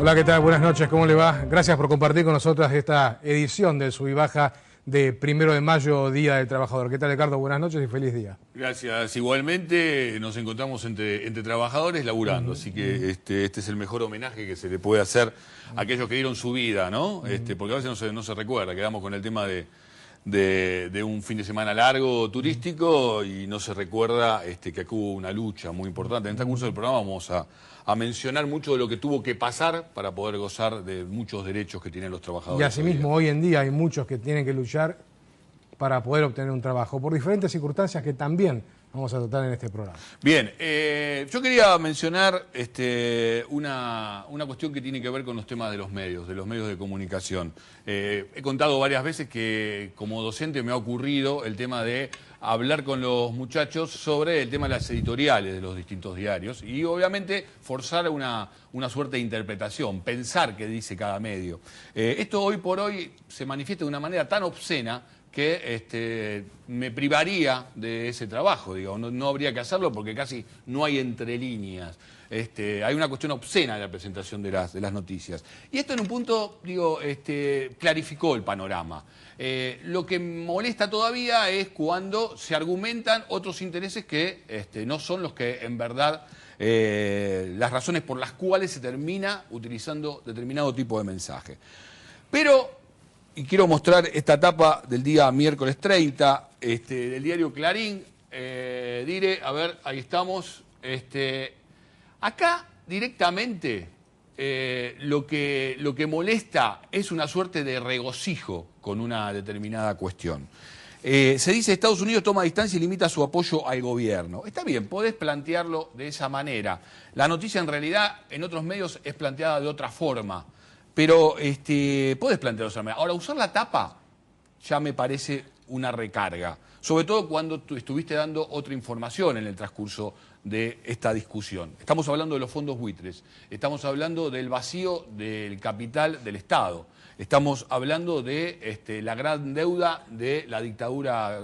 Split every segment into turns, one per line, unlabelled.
Hola, ¿qué tal? Buenas noches, ¿cómo le va? Gracias por compartir con nosotros esta edición del Sub y Baja de 1 de mayo, Día del Trabajador. ¿Qué tal, Ricardo? Buenas noches y feliz día.
Gracias. Igualmente nos encontramos entre trabajadores laburando, así que este es el mejor homenaje que se le puede hacer a aquellos que dieron su vida, ¿no? Porque a veces no se recuerda, quedamos con el tema de un fin de semana largo turístico y no se recuerda que aquí hubo una lucha muy importante. En este curso del programa vamos a mencionar mucho de lo que tuvo que pasar para poder gozar de muchos derechos que tienen los trabajadores.
Y asimismo, hoy en día hay muchos que tienen que luchar para poder obtener un trabajo, por diferentes circunstancias que también vamos a tratar en este programa.
Bien, yo quería mencionar una cuestión que tiene que ver con los temas de los medios de comunicación. He contado varias veces que como docente me ha ocurrido el tema de hablar con los muchachos sobre el tema de las editoriales de los distintos diarios y obviamente forzar una suerte de interpretación, pensar qué dice cada medio. Esto hoy por hoy se manifiesta de una manera tan obscena que me privaría de ese trabajo, digo, no habría que hacerlo porque casi no hay entre líneas. Hay una cuestión obscena de la presentación de las noticias. Y esto en un punto, digo, clarificó el panorama. Lo que molesta todavía es cuando se argumentan otros intereses que no son los que en verdad las razones por las cuales se termina utilizando determinado tipo de mensaje. Pero y quiero mostrar esta tapa del día miércoles 30 del diario Clarín. Diré, a ver, ahí estamos. Acá directamente lo que molesta es una suerte de regocijo con una determinada cuestión. Se dice Estados Unidos toma distancia y limita su apoyo al gobierno. Está bien, podés plantearlo de esa manera. La noticia en realidad en otros medios es planteada de otra forma. Pero podés plantearlo de esa manera. Ahora, usar la tapa ya me parece una recarga. Sobre todo cuando tú estuviste dando otra información en el transcurso de esta discusión. Estamos hablando de los fondos buitres. Estamos hablando del vacío del capital del Estado. Estamos hablando de la gran deuda de la dictadura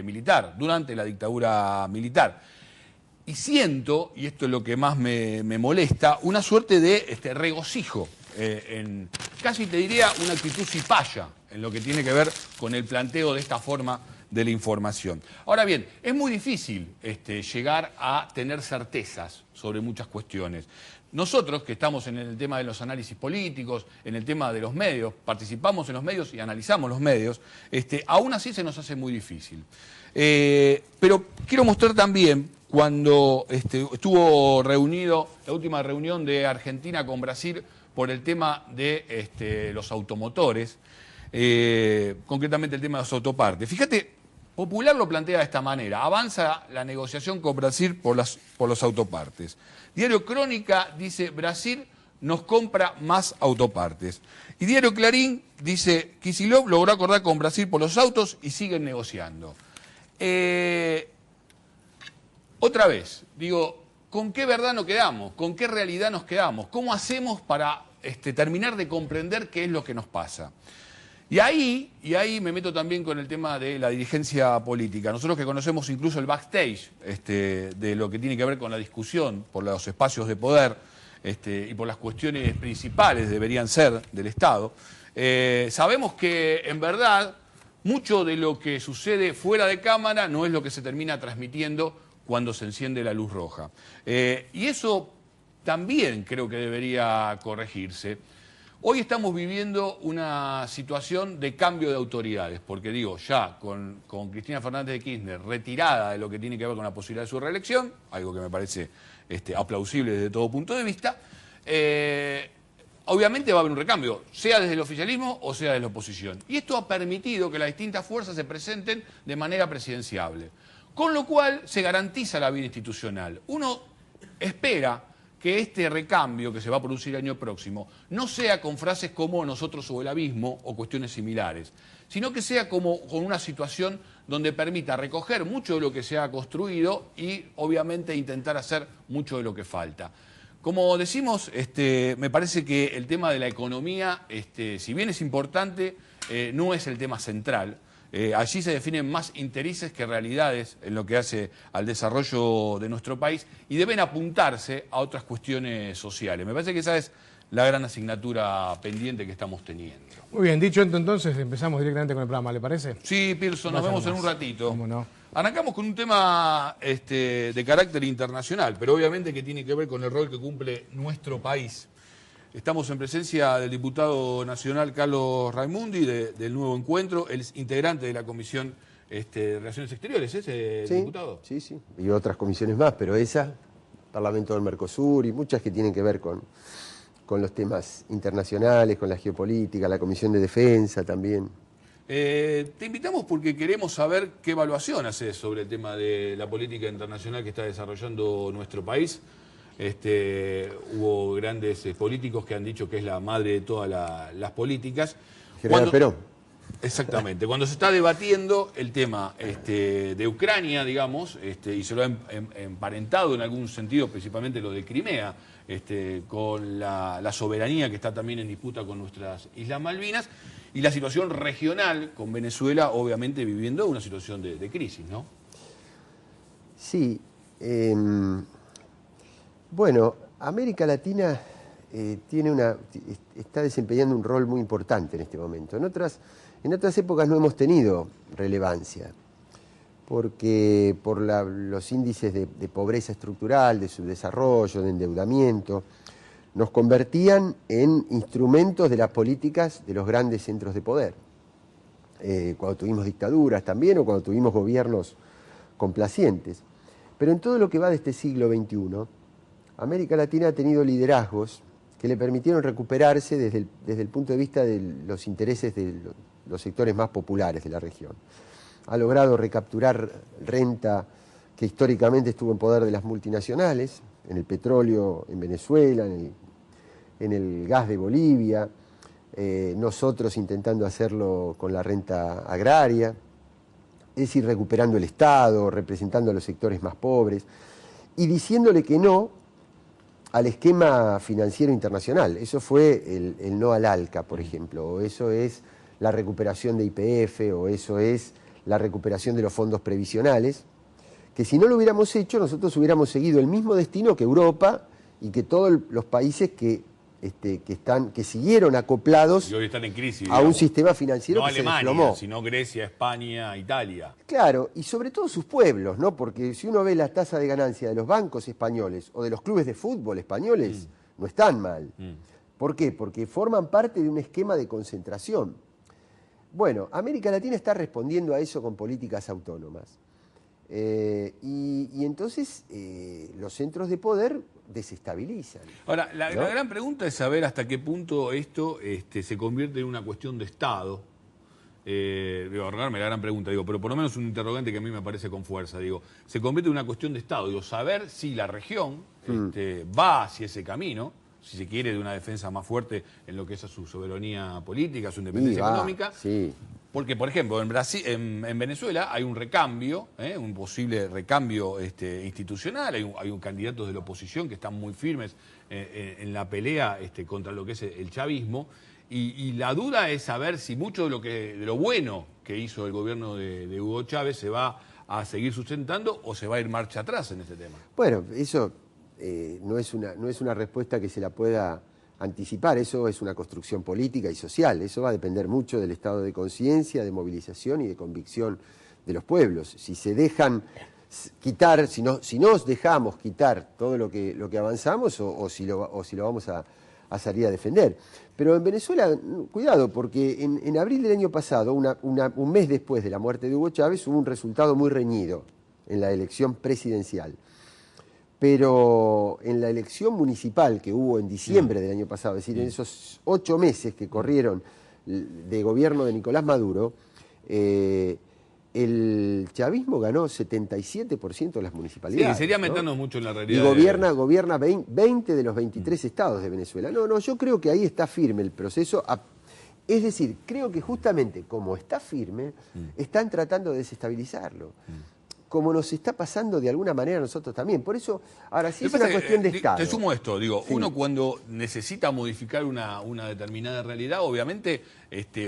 militar, durante la dictadura militar. Y siento, y esto es lo que más me molesta, una suerte de regocijo. Casi te diría una actitud cipaya en lo que tiene que ver con el planteo de esta forma de la información. Ahora bien, es muy difícil llegar a tener certezas sobre muchas cuestiones. Nosotros, que estamos en el tema de los análisis políticos, en el tema de los medios, participamos en los medios y analizamos los medios, aún así se nos hace muy difícil. Pero quiero mostrar también cuando estuvo reunido, la última reunión de Argentina con Brasil, por el tema de los automotores, concretamente el tema de los autopartes. Fíjate, Popular lo plantea de esta manera: avanza la negociación con Brasil por los autopartes. Diario Crónica dice, Brasil nos compra más autopartes. Y Diario Clarín dice, Kicillof logró acordar con Brasil por los autos y siguen negociando. Otra vez, digo, ¿con qué verdad nos quedamos? ¿Con qué realidad nos quedamos? ¿Cómo hacemos para terminar de comprender qué es lo que nos pasa? Y ahí me meto también con el tema de la dirigencia política. Nosotros que conocemos incluso el backstage de lo que tiene que ver con la discusión por los espacios de poder y por las cuestiones principales deberían ser del Estado, sabemos que en verdad mucho de lo que sucede fuera de cámara no es lo que se termina transmitiendo cuando se enciende la luz roja. Y eso también creo que debería corregirse. Hoy estamos viviendo una situación de cambio de autoridades, porque digo, ya con Cristina Fernández de Kirchner retirada de lo que tiene que ver con la posibilidad de su reelección, algo que me parece aplausible desde todo punto de vista, obviamente va a haber un recambio, sea desde el oficialismo o sea desde la oposición. Y esto ha permitido que las distintas fuerzas se presenten de manera presidenciable, con lo cual se garantiza la vida institucional. Uno espera que este recambio que se va a producir el año próximo no sea con frases como nosotros o el abismo o cuestiones similares, sino que sea como con una situación donde permita recoger mucho de lo que se ha construido y obviamente intentar hacer mucho de lo que falta. Como decimos, me parece que el tema de la economía, si bien es importante, no es el tema central. Allí se definen más intereses que realidades en lo que hace al desarrollo de nuestro país y deben apuntarse a otras cuestiones sociales. Me parece que esa es la gran asignatura pendiente que estamos teniendo.
Muy bien, dicho esto entonces, empezamos directamente con el programa, ¿le parece?
Sí, Pearson, nos vemos en un ratito.
¿Cómo no?
Arrancamos con un tema de carácter internacional, pero obviamente que tiene que ver con el rol que cumple nuestro país. Estamos en presencia del diputado nacional Carlos Raimundi, del Nuevo Encuentro, el integrante de la Comisión de Relaciones Exteriores, ¿es diputado?
Sí, sí, y otras comisiones más, pero esa, Parlamento del Mercosur y muchas que tienen que ver con los temas internacionales, con la geopolítica, la Comisión de Defensa también.
Te invitamos porque queremos saber qué evaluación haces sobre el tema de la política internacional que está desarrollando nuestro país. Hubo grandes políticos que han dicho que es la madre de todas las políticas.
General Perón.
Exactamente. Cuando se está debatiendo el tema de Ucrania, digamos, y se lo ha emparentado en algún sentido, principalmente lo de Crimea, con la soberanía que está también en disputa con nuestras Islas Malvinas, y la situación regional con Venezuela, obviamente viviendo una situación de crisis, ¿no?
Sí. Bueno, América Latina está desempeñando un rol muy importante en este momento. En otras épocas no hemos tenido relevancia, porque por los índices de pobreza estructural, de subdesarrollo, de endeudamiento, nos convertían en instrumentos de las políticas de los grandes centros de poder. Cuando tuvimos dictaduras también, o cuando tuvimos gobiernos complacientes. Pero en todo lo que va de este siglo XXI, América Latina ha tenido liderazgos que le permitieron recuperarse desde el punto de vista de los intereses de los sectores más populares de la región. Ha logrado recapturar renta que históricamente estuvo en poder de las multinacionales, en el petróleo en Venezuela, en el gas de Bolivia, nosotros intentando hacerlo con la renta agraria, es decir, recuperando el Estado, representando a los sectores más pobres y diciéndole que no al esquema financiero internacional. Eso fue el no al ALCA, por ejemplo, o eso es la recuperación de YPF, o eso es la recuperación de los fondos previsionales, que si no lo hubiéramos hecho, nosotros hubiéramos seguido el mismo destino que Europa y que todos los países que siguieron acoplados
y hoy están en crisis,
a un sistema financiero
no
que
Alemania,
se desplomó.
Sino Grecia, España, Italia.
Claro, y sobre todo sus pueblos, ¿no? Porque si uno ve la tasa de ganancia de los bancos españoles o de los clubes de fútbol españoles, no están mal. ¿Por qué? Porque forman parte de un esquema de concentración. Bueno, América Latina está respondiendo a eso con políticas autónomas. Y entonces los centros de poder desestabilizan.
Ahora, la gran pregunta es saber hasta qué punto esto se convierte en una cuestión de Estado. Ahorrarme la gran pregunta, pero por lo menos un interrogante que a mí me parece con fuerza. Se convierte en una cuestión de Estado. Saber si la región va hacia ese camino, si se quiere, de una defensa más fuerte en lo que es a su soberanía política, su independencia económica.
Sí.
Porque, por ejemplo, en Venezuela hay un recambio, un posible recambio institucional, hay un candidato de la oposición que están muy firmes en la pelea contra lo que es el chavismo, y la duda es saber si mucho de lo bueno que hizo el gobierno de Hugo Chávez se va a seguir sustentando o se va a ir marcha atrás en ese tema.
Bueno, eso no es una respuesta que se la pueda anticipar, eso es una construcción política y social, eso va a depender mucho del estado de conciencia, de movilización y de convicción de los pueblos. Si se dejan quitar, si nos dejamos quitar todo lo que avanzamos o si lo vamos a salir a defender. Pero en Venezuela, cuidado, porque en abril del año pasado, un mes después de la muerte de Hugo Chávez, hubo un resultado muy reñido en la elección presidencial. Pero en la elección municipal que hubo en diciembre del año pasado, es decir, en esos 8 meses que corrieron de gobierno de Nicolás Maduro, el chavismo ganó 77% de las municipalidades.
Sí, sería meternos mucho en la realidad.
Y gobierna 20 de los 23 estados de Venezuela. No, yo creo que ahí está firme el proceso. Es decir, creo que justamente como está firme, están tratando de desestabilizarlo. como nos está pasando de alguna manera a nosotros también. Por eso, ahora sí es
Lo que
una
pasa
cuestión de
que,
Estado.
Te sumo esto, digo,
Sí.
uno cuando necesita modificar una determinada realidad, obviamente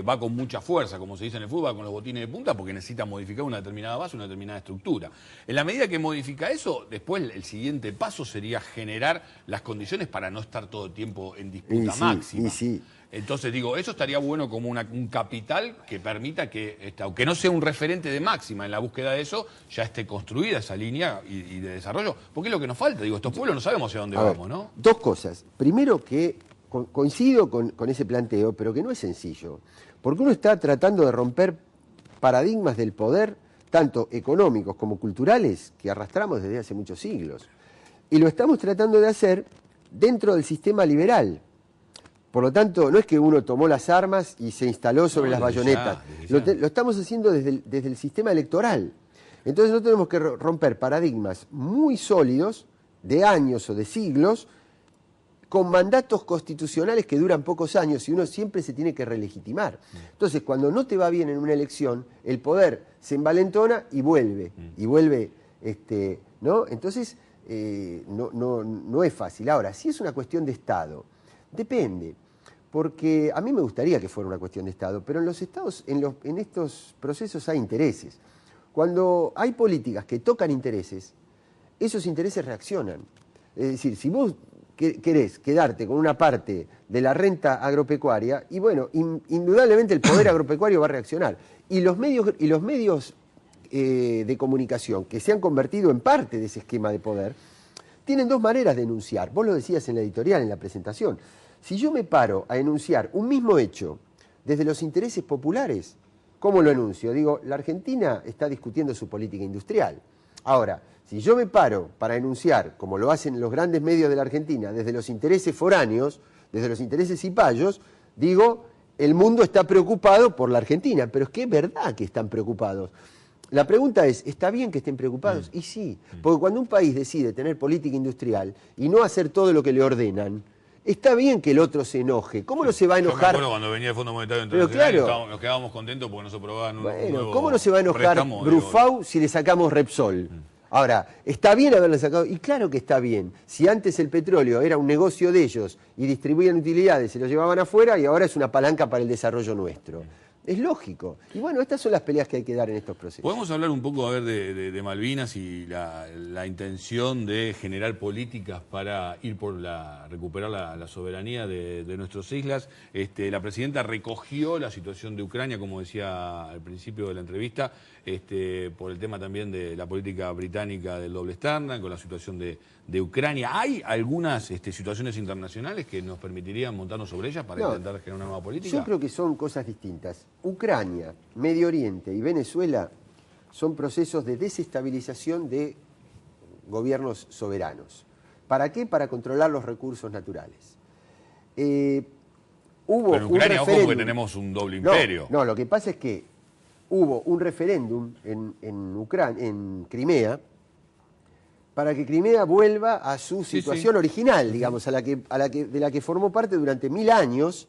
va con mucha fuerza, como se dice en el fútbol, con los botines de punta, porque necesita modificar una determinada base, una determinada estructura. En la medida que modifica eso, después el siguiente paso sería generar las condiciones para no estar todo el tiempo en disputa máxima. Entonces digo, eso estaría bueno como un capital que permita que, aunque no sea un referente de máxima en la búsqueda de eso, ya esté construida esa línea y de desarrollo. Porque es lo que nos falta, digo, estos pueblos no sabemos hacia dónde vamos, ¿no?
Dos cosas. Primero que coincido con ese planteo, pero que no es sencillo. Porque uno está tratando de romper paradigmas del poder, tanto económicos como culturales, que arrastramos desde hace muchos siglos. Y lo estamos tratando de hacer dentro del sistema liberal. Por lo tanto, no es que uno tomó las armas y se instaló sobre las bayonetas. Lo estamos haciendo desde el sistema electoral. Entonces no tenemos que romper paradigmas muy sólidos, de años o de siglos, con mandatos constitucionales que duran pocos años y uno siempre se tiene que relegitimar. Entonces, cuando no te va bien en una elección, el poder se envalentona y vuelve, ¿no? Entonces, no es fácil. Ahora, si es una cuestión de Estado, depende. Porque a mí me gustaría que fuera una cuestión de Estado, pero en los estados, en estos procesos hay intereses. Cuando hay políticas que tocan intereses, esos intereses reaccionan. Es decir, si vos querés quedarte con una parte de la renta agropecuaria, y bueno, indudablemente el poder agropecuario va a reaccionar. Y los medios de comunicación que se han convertido en parte de ese esquema de poder, tienen dos maneras de enunciar. Vos lo decías en la editorial, en la presentación. Si yo me paro a enunciar un mismo hecho desde los intereses populares, ¿cómo lo enuncio? Digo, la Argentina está discutiendo su política industrial. Ahora, si yo me paro para enunciar, como lo hacen los grandes medios de la Argentina, desde los intereses foráneos, desde los intereses cipayos, digo, el mundo está preocupado por la Argentina. Pero es que es verdad que están preocupados. La pregunta es, ¿está bien que estén preocupados? Y sí, porque cuando un país decide tener política industrial y no hacer todo lo que le ordenan, está bien que el otro se enoje. ¿Cómo no se va a enojar?
Yo me acuerdo cuando venía el Fondo Monetario Internacional,
pero claro,
nos quedábamos contentos porque nos aprobaban un nuevo
¿cómo no se va a enojar
préstamo,
Brufau si le sacamos Repsol? Ahora, ¿está bien haberle sacado? Y claro que está bien. Si antes el petróleo era un negocio de ellos y distribuían utilidades, se lo llevaban afuera y ahora es una palanca para el desarrollo nuestro. Es lógico. Y bueno, estas son las peleas que hay que dar en estos procesos.
Podemos hablar un poco, a ver, de Malvinas y la intención de generar políticas para ir por recuperar la soberanía de nuestras islas. La presidenta recogió la situación de Ucrania, como decía al principio de la entrevista, por el tema también de la política británica del doble estándar, con la situación de Ucrania. ¿Hay algunas situaciones internacionales que nos permitirían montarnos sobre ellas para intentar generar una nueva política?
Yo creo que son cosas distintas. Ucrania, Medio Oriente y Venezuela son procesos de desestabilización de gobiernos soberanos. ¿Para qué? Para controlar los recursos naturales. Hubo
Pero en Ucrania,
un
ojo, porque tenemos un doble imperio.
No, lo que pasa es que hubo un referéndum en Crimea para que Crimea vuelva a su situación original, digamos, de la que formó parte durante 1000 años,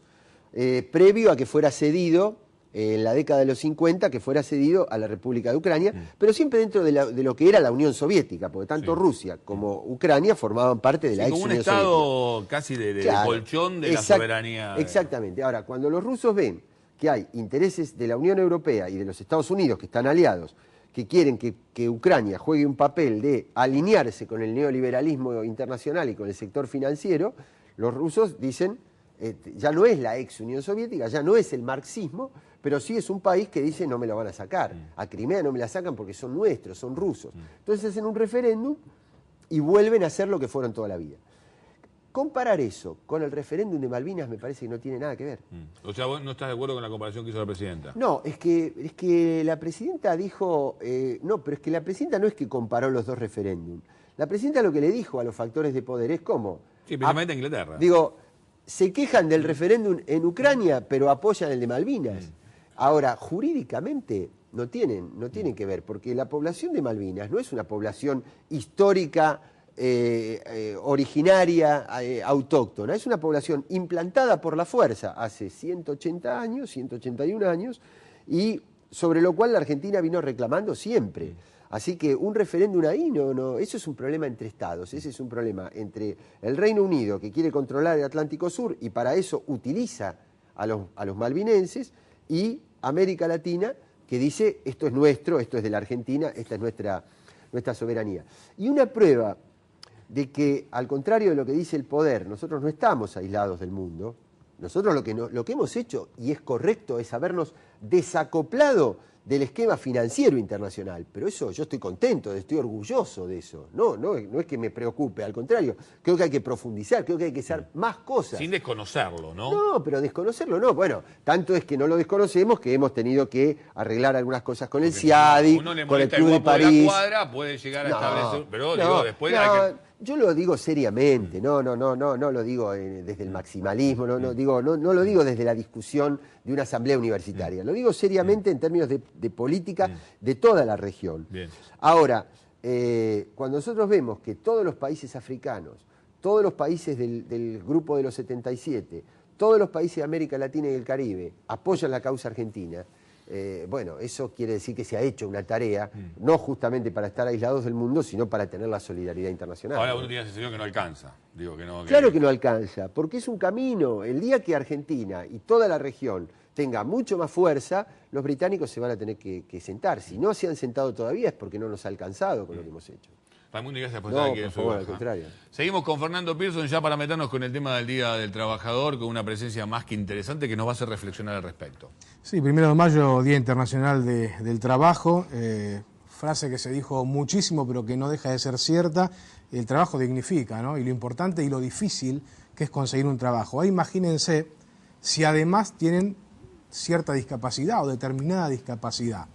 previo a que fuera cedido, en la década de los 50, que fuera cedido a la República de Ucrania, pero siempre dentro de lo que era la Unión Soviética, porque tanto Rusia como Ucrania formaban parte de la ex Unión Soviética.
Como un estado casi de colchón de la soberanía.
Exactamente. Ahora, cuando los rusos ven que hay intereses de la Unión Europea y de los Estados Unidos, que están aliados, que quieren que Ucrania juegue un papel de alinearse con el neoliberalismo internacional y con el sector financiero, los rusos dicen, ya no es la ex Unión Soviética, ya no es el marxismo, pero sí es un país que dice no me lo van a sacar. A Crimea no me la sacan porque son nuestros, son rusos. Entonces hacen un referéndum y vuelven a hacer lo que fueron toda la vida. Comparar eso con el referéndum de Malvinas me parece que no tiene nada que ver.
O sea, vos no estás de acuerdo con la comparación que hizo la presidenta.
No, es que la presidenta dijo... no, pero es que la presidenta no es que comparó los dos referéndums. La presidenta lo que le dijo a los factores de poder es cómo...
Sí, principalmente en Inglaterra.
Digo, se quejan del referéndum en Ucrania, pero apoyan el de Malvinas. Ahora, jurídicamente no tienen que ver, porque la población de Malvinas no es una población histórica, originaria, autóctona, es una población implantada por la fuerza hace 180 años, 181 años, y sobre lo cual la Argentina vino reclamando siempre. Así que un referéndum ahí, eso es un problema entre estados, ese es un problema entre el Reino Unido, que quiere controlar el Atlántico Sur y para eso utiliza a los malvinenses, y América Latina, que dice esto es nuestro, esto es de la Argentina, esta es nuestra soberanía. Y una prueba de que, al contrario de lo que dice el poder, nosotros no estamos aislados del mundo. Nosotros lo que hemos hecho, y es correcto, es habernos desacoplado del esquema financiero internacional. Pero eso yo estoy contento, estoy orgulloso de eso. No es que me preocupe, al contrario. Creo que hay que profundizar, creo que hay que hacer más cosas.
Sin desconocerlo, ¿no?
No, pero desconocerlo no. Bueno, tanto es que no lo desconocemos que hemos tenido que arreglar algunas cosas con el CIADI, con el Club de París.
De la cuadra puede llegar a establecer... Pero digo, después hay que...
Yo lo digo seriamente, no lo digo desde el maximalismo, no lo digo desde la discusión de una asamblea universitaria, lo digo seriamente en términos de política de toda la región.
Bien.
Ahora, cuando nosotros vemos que todos los países africanos, todos los países del grupo de los 77, todos los países de América Latina y el Caribe apoyan la causa argentina, bueno, eso quiere decir que se ha hecho una tarea, no justamente para estar aislados del mundo, sino para tener la solidaridad internacional.
Ahora uno tiene la sensación que no alcanza.
Claro que no alcanza, porque es un camino. El día que Argentina y toda la región tenga mucho más fuerza, los británicos se van a tener que sentar. Si no se han sentado todavía es porque no nos ha alcanzado con lo que hemos hecho.
Raimundo, gracias por estar aquí en Subibaja.
Al contrario.
Seguimos con Fernando Pearson ya para meternos con el tema del Día del Trabajador, con una presencia más que interesante que nos va a hacer reflexionar al respecto.
Sí, 1 de mayo, Día Internacional del Trabajo, frase que se dijo muchísimo pero que no deja de ser cierta. El trabajo dignifica, ¿no? Y lo importante y lo difícil que es conseguir un trabajo. Ahí imagínense si además tienen cierta discapacidad o determinada discapacidad.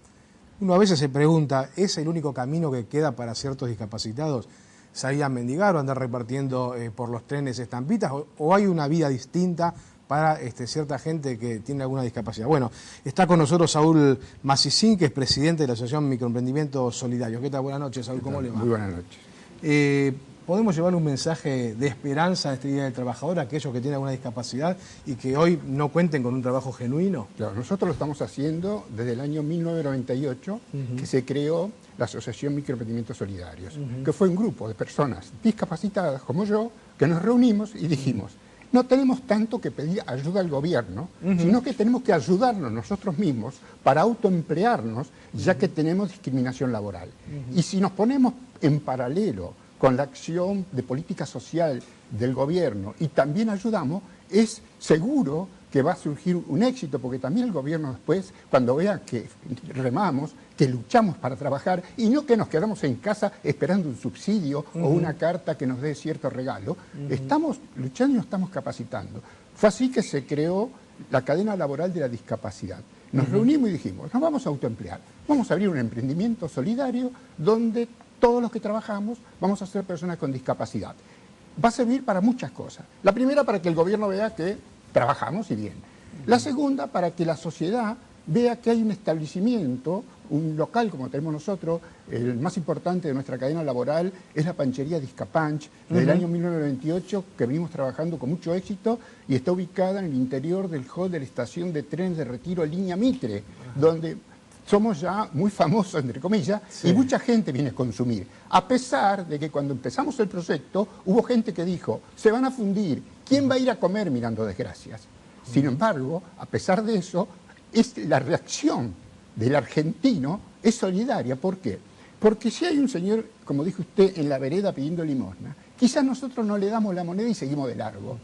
Uno a veces se pregunta, ¿es el único camino que queda para ciertos discapacitados salir a mendigar o andar repartiendo por los trenes estampitas? ¿O hay una vida distinta para cierta gente que tiene alguna discapacidad? Bueno, está con nosotros Saúl Macicín, que es presidente de la Asociación Microemprendimiento Solidario. ¿Qué tal? Buenas noches, Saúl, ¿cómo le va?
Muy buenas noches.
¿Podemos llevar un mensaje de esperanza a este Día del Trabajador a aquellos que tienen alguna discapacidad y que hoy no cuenten con un trabajo genuino?
Claro, nosotros lo estamos haciendo desde el año 1998, que se creó la Asociación Microemprendimientos Solidarios, que fue un grupo de personas discapacitadas como yo, que nos reunimos y dijimos, no tenemos tanto que pedir ayuda al gobierno, sino que tenemos que ayudarnos nosotros mismos para autoemplearnos, ya que tenemos discriminación laboral. Y si nos ponemos en paralelo con la acción de política social del gobierno y también ayudamos, es seguro que va a surgir un éxito, porque también el gobierno después, cuando vea que remamos, que luchamos para trabajar y no que nos quedamos en casa esperando un subsidio o una carta que nos dé cierto regalo, estamos luchando y nos estamos capacitando. Fue así que se creó la cadena laboral de la discapacidad. Nos reunimos y dijimos, nos vamos a autoemplear, vamos a abrir un emprendimiento solidario donde todos los que trabajamos vamos a ser personas con discapacidad. Va a servir para muchas cosas. La primera, para que el gobierno vea que trabajamos y bien. La segunda, para que la sociedad vea que hay un establecimiento, un local como tenemos nosotros, el más importante de nuestra cadena laboral es la panchería Discapanch, desde el año 1998, que venimos trabajando con mucho éxito y está ubicada en el interior del hall de la estación de trenes de Retiro Línea Mitre, donde somos ya muy famosos, entre comillas, y mucha gente viene a consumir. A pesar de que cuando empezamos el proyecto, hubo gente que dijo, se van a fundir, ¿quién va a ir a comer mirando desgracias? Sin embargo, a pesar de eso, la reacción del argentino es solidaria. ¿Por qué? Porque si hay un señor, como dijo usted, en la vereda pidiendo limosna, quizás nosotros no le damos la moneda y seguimos de largo.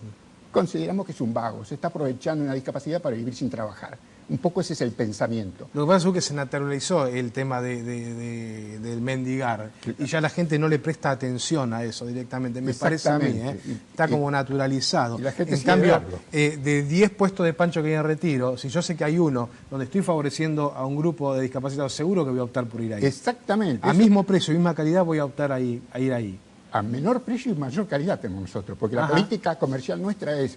Consideramos que es un vago, se está aprovechando una discapacidad para vivir sin trabajar. Un poco ese es el pensamiento.
Lo que pasa es que se naturalizó el tema del mendigar y ya la gente no le presta atención a eso directamente, me parece a mí, está como naturalizado.
Y la gente
en cambio, de 10 puestos de pancho que hay en Retiro, si yo sé que hay uno donde estoy favoreciendo a un grupo de discapacitados, seguro que voy a optar por ir ahí.
Exactamente.
A mismo precio, misma calidad, voy a optar a ir ahí.
A menor precio y mayor calidad tenemos nosotros, porque la política comercial nuestra es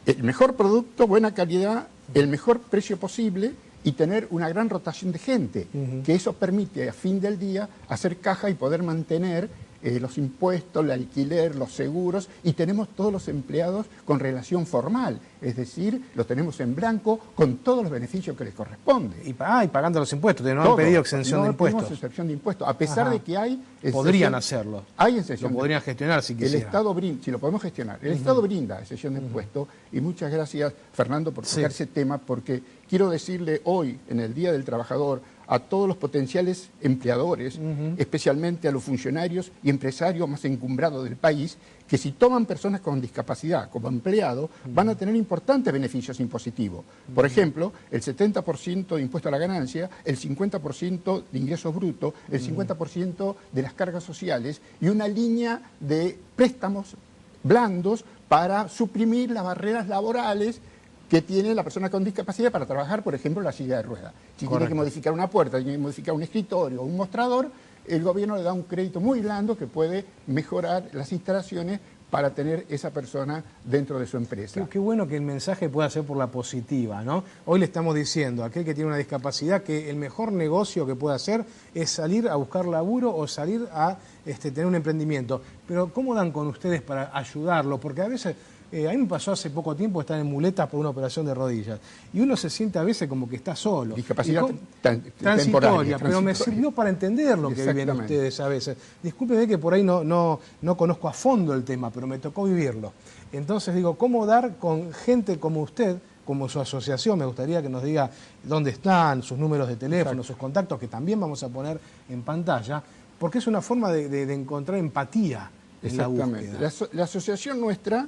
el mejor producto, buena calidad, el mejor precio posible y tener una gran rotación de gente, que eso permite a fin del día hacer caja y poder mantener los impuestos, el alquiler, los seguros, y tenemos todos los empleados con relación formal, es decir, los tenemos en blanco con todos los beneficios que les corresponde.
Y pagando los impuestos, no han pedido exención de impuestos.
No pedimos exención de impuestos, a pesar de que hay...
Podrían hacerlo.
Hay exención.
Lo podrían gestionar si quisieran.
El Estado brinda, si lo podemos gestionar, el Estado brinda exención de impuestos, y muchas gracias, Fernando, por tocar ese tema, porque quiero decirle hoy, en el Día del Trabajador, a todos los potenciales empleadores, especialmente a los funcionarios y empresarios más encumbrados del país, que si toman personas con discapacidad como empleados, van a tener importantes beneficios impositivos. Por ejemplo, el 70% de impuesto a la ganancia, el 50% de ingresos brutos, el 50% de las cargas sociales y una línea de préstamos blandos para suprimir las barreras laborales que tiene la persona con discapacidad para trabajar, por ejemplo, en la silla de ruedas. Si tiene que modificar una puerta, tiene que modificar un escritorio o un mostrador, el gobierno le da un crédito muy blando que puede mejorar las instalaciones para tener esa persona dentro de su empresa.
Qué bueno que el mensaje pueda ser por la positiva, ¿no? Hoy le estamos diciendo a aquel que tiene una discapacidad que el mejor negocio que puede hacer es salir a buscar laburo o salir a tener un emprendimiento. Pero ¿cómo dan con ustedes para ayudarlo? Porque a veces... a mí me pasó hace poco tiempo estar en muletas por una operación de rodillas y uno se siente a veces como que está solo.
Discapacidad
transitoria, pero me sirvió para entender lo que viven ustedes a veces. Discúlpenme que por ahí no conozco a fondo el tema, pero me tocó vivirlo. Entonces digo, ¿cómo dar con gente como usted, como su asociación? Me gustaría que nos diga dónde están, sus números de teléfono, sus contactos, que también vamos a poner en pantalla, porque es una forma de encontrar empatía en la búsqueda.
La asociación nuestra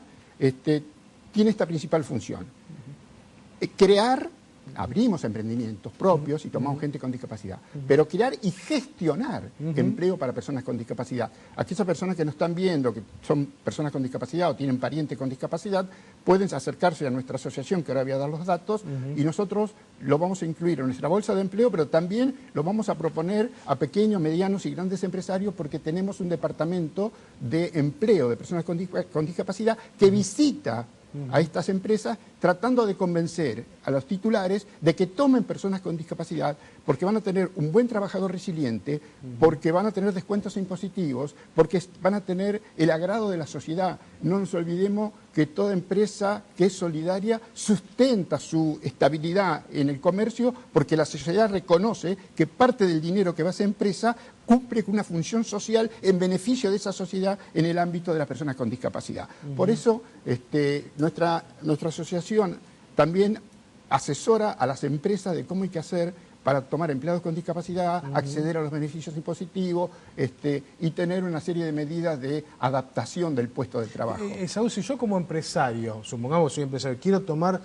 tiene esta principal función. Crear, abrimos emprendimientos propios y tomamos gente con discapacidad, pero crear y gestionar empleo para personas con discapacidad. Aquellas personas que nos están viendo, que son personas con discapacidad o tienen parientes con discapacidad, pueden acercarse a nuestra asociación, que ahora voy a dar los datos, y nosotros lo vamos a incluir en nuestra bolsa de empleo, pero también lo vamos a proponer a pequeños, medianos y grandes empresarios, porque tenemos un departamento de empleo de personas con discapacidad que visita a estas empresas tratando de convencer a los titulares de que tomen personas con discapacidad porque van a tener un buen trabajador resiliente, porque van a tener descuentos impositivos, porque van a tener el agrado de la sociedad. No nos olvidemos que toda empresa que es solidaria sustenta su estabilidad en el comercio porque la sociedad reconoce que parte del dinero que va a esa empresa cumple con una función social en beneficio de esa sociedad en el ámbito de las personas con discapacidad. Por eso nuestra asociación también asesora a las empresas de cómo hay que hacer para tomar empleados con discapacidad, acceder a los beneficios impositivos y tener una serie de medidas de adaptación del puesto de trabajo.
Saúl, si yo como empresario, supongamos que soy empresario, quiero tomar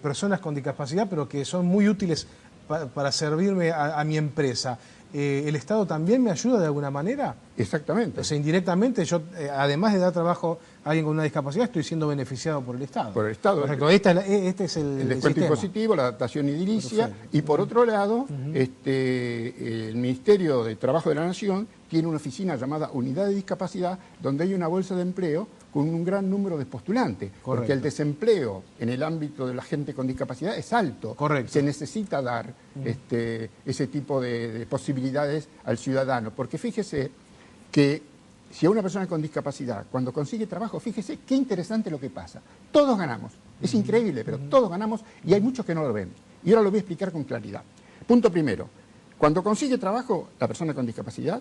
personas con discapacidad, pero que son muy útiles para servirme a mi empresa, ¿el Estado también me ayuda de alguna manera?
Exactamente.
O sea, indirectamente, yo, además de dar trabajo a alguien con una discapacidad, estoy siendo beneficiado por el Estado.
Por el Estado.
Correcto. Este es el
descuento impositivo, la adaptación edilicia, y por otro lado, el Ministerio de Trabajo de la Nación tiene una oficina llamada Unidad de Discapacidad, donde hay una bolsa de empleo con un gran número de postulantes.
Correcto.
Porque el desempleo en el ámbito de la gente con discapacidad es alto.
Correcto.
Se necesita dar ese tipo de posibilidades al ciudadano. Porque fíjese que si a una persona con discapacidad, cuando consigue trabajo, fíjese qué interesante lo que pasa. Todos ganamos. Es increíble, pero todos ganamos y hay muchos que no lo ven. Y ahora lo voy a explicar con claridad. Punto primero. Cuando consigue trabajo, la persona con discapacidad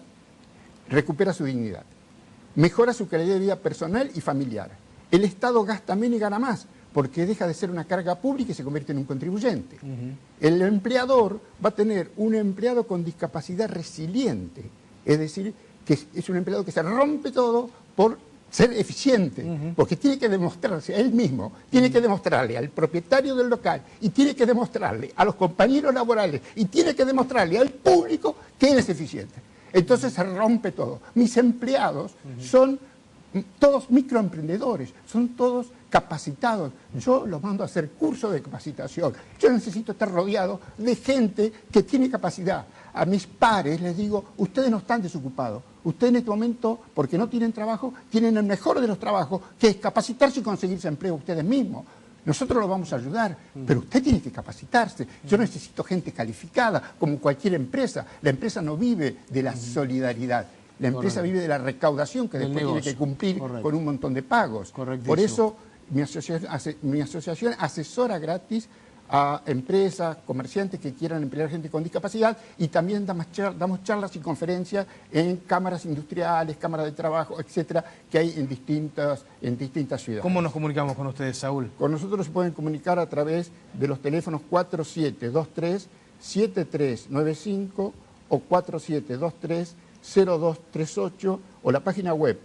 recupera su dignidad, mejora su calidad de vida personal y familiar. El Estado gasta menos y gana más, porque deja de ser una carga pública y se convierte en un contribuyente. El empleador va a tener un empleado con discapacidad resiliente, es decir, que es un empleado que se rompe todo por ser eficiente, porque tiene que demostrarse a él mismo, tiene que demostrarle al propietario del local y tiene que demostrarle a los compañeros laborales y tiene que demostrarle al público que él es eficiente. Entonces se rompe todo. Mis empleados son todos microemprendedores, son todos capacitados. Yo los mando a hacer cursos de capacitación. Yo necesito estar rodeado de gente que tiene capacidad. A mis pares les digo, ustedes no están desocupados. Ustedes en este momento, porque no tienen trabajo, tienen el mejor de los trabajos, que es capacitarse y conseguirse empleo ustedes mismos. Nosotros lo vamos a ayudar, pero usted tiene que capacitarse. Yo necesito gente calificada, como cualquier empresa. La empresa no vive de la solidaridad. La empresa vive de la recaudación que
Del
después
negocio.
tiene que cumplir
Correcto.
con un montón de pagos.
Correctísimo.
Por eso mi asociación asesora gratis a empresas, comerciantes que quieran emplear gente con discapacidad, y también damos charlas y conferencias en cámaras industriales, cámaras de trabajo, etcétera, que hay en distintas ciudades.
¿Cómo nos comunicamos con ustedes, Saúl?
Con nosotros se pueden comunicar a través de los teléfonos 4723-7395 o 4723-0238 o la página web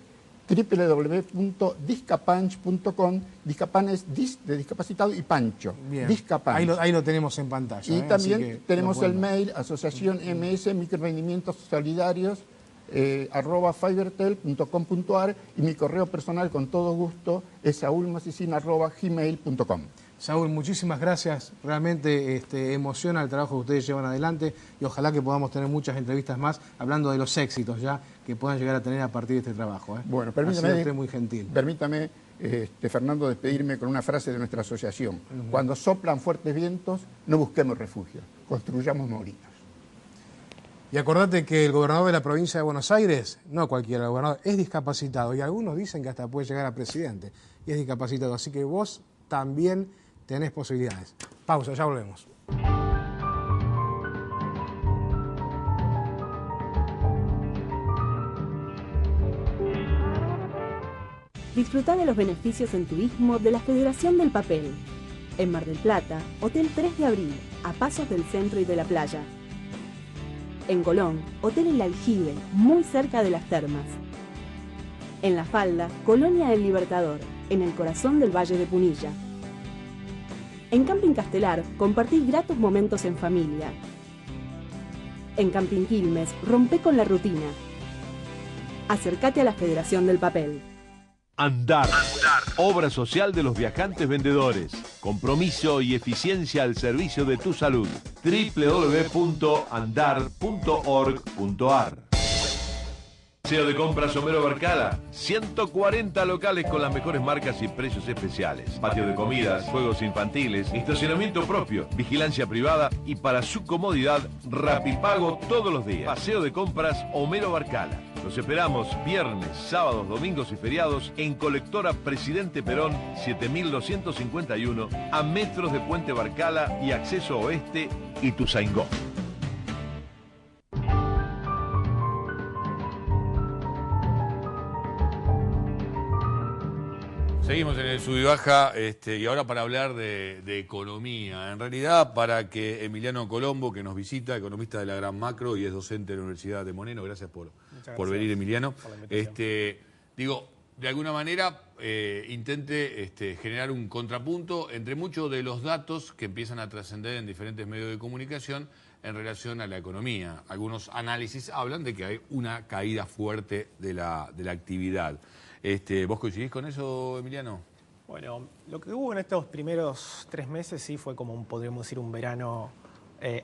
www.discapanch.com. Discapan es de discapacitado y pancho.
Bien.
Discapanch.
Ahí lo tenemos en pantalla.
Y
así
también
que
tenemos
lo
el
pueden ver.
mail asociación ms microemprendimientos solidarios @fivertel.com.ar, y mi correo personal con todo gusto es saulmasicin@gmail.com.
Saúl, muchísimas gracias. Realmente emociona el trabajo que ustedes llevan adelante y ojalá que podamos tener muchas entrevistas más hablando de los éxitos ya que puedan llegar a tener a partir de este trabajo.
Bueno,
Ha sido
permítame,
usted muy gentil.
Permítame, Fernando, despedirme con una frase de nuestra asociación. Cuando soplan fuertes vientos, no busquemos refugio, construyamos molinos.
Y acordate que el gobernador de la provincia de Buenos Aires, no cualquiera, el gobernador, es discapacitado y algunos dicen que hasta puede llegar a presidente y es discapacitado. Así que vos también tenés posibilidades. Pausa, ya volvemos.
Disfruta de los beneficios en turismo de la Federación del Papel. En Mar del Plata, Hotel 3 de Abril, a pasos del centro y de la playa. En Colón, Hotel El Aljibe, muy cerca de las termas. En La Falda, Colonia El Libertador, en el corazón del Valle de Punilla. En Camping Castelar, compartí gratos momentos en familia. En Camping Quilmes, rompe con la rutina. Acércate a la Federación del Papel.
Andar. Obra social de los viajantes vendedores. Compromiso y eficiencia al servicio de tu salud. www.andar.org.ar. Paseo de compras Homero Barcala. 140 locales con las mejores marcas y precios especiales. Patio de comidas, juegos infantiles, estacionamiento propio, vigilancia privada y para su comodidad, Rapipago todos los días. Paseo de compras Homero Barcala. Los esperamos viernes, sábados, domingos y feriados en Colectora Presidente Perón 7251 a metros de Puente Barcala y acceso oeste Ituzaingó.
Seguimos en el sub y baja, y ahora para hablar de economía. En realidad, para que Emiliano Colombo, que nos visita, economista de la Gran Macro y es docente de la Universidad de Moneno, gracias por venir, Emiliano. Digo, de alguna manera intente generar un contrapunto entre muchos de los datos que empiezan a trascender en diferentes medios de comunicación en relación a la economía. Algunos análisis hablan de que hay una caída fuerte de la actividad. ¿Vos coincidís con eso, Emiliano?
Bueno, lo que hubo en estos primeros 3 meses sí fue como, podríamos decir, un verano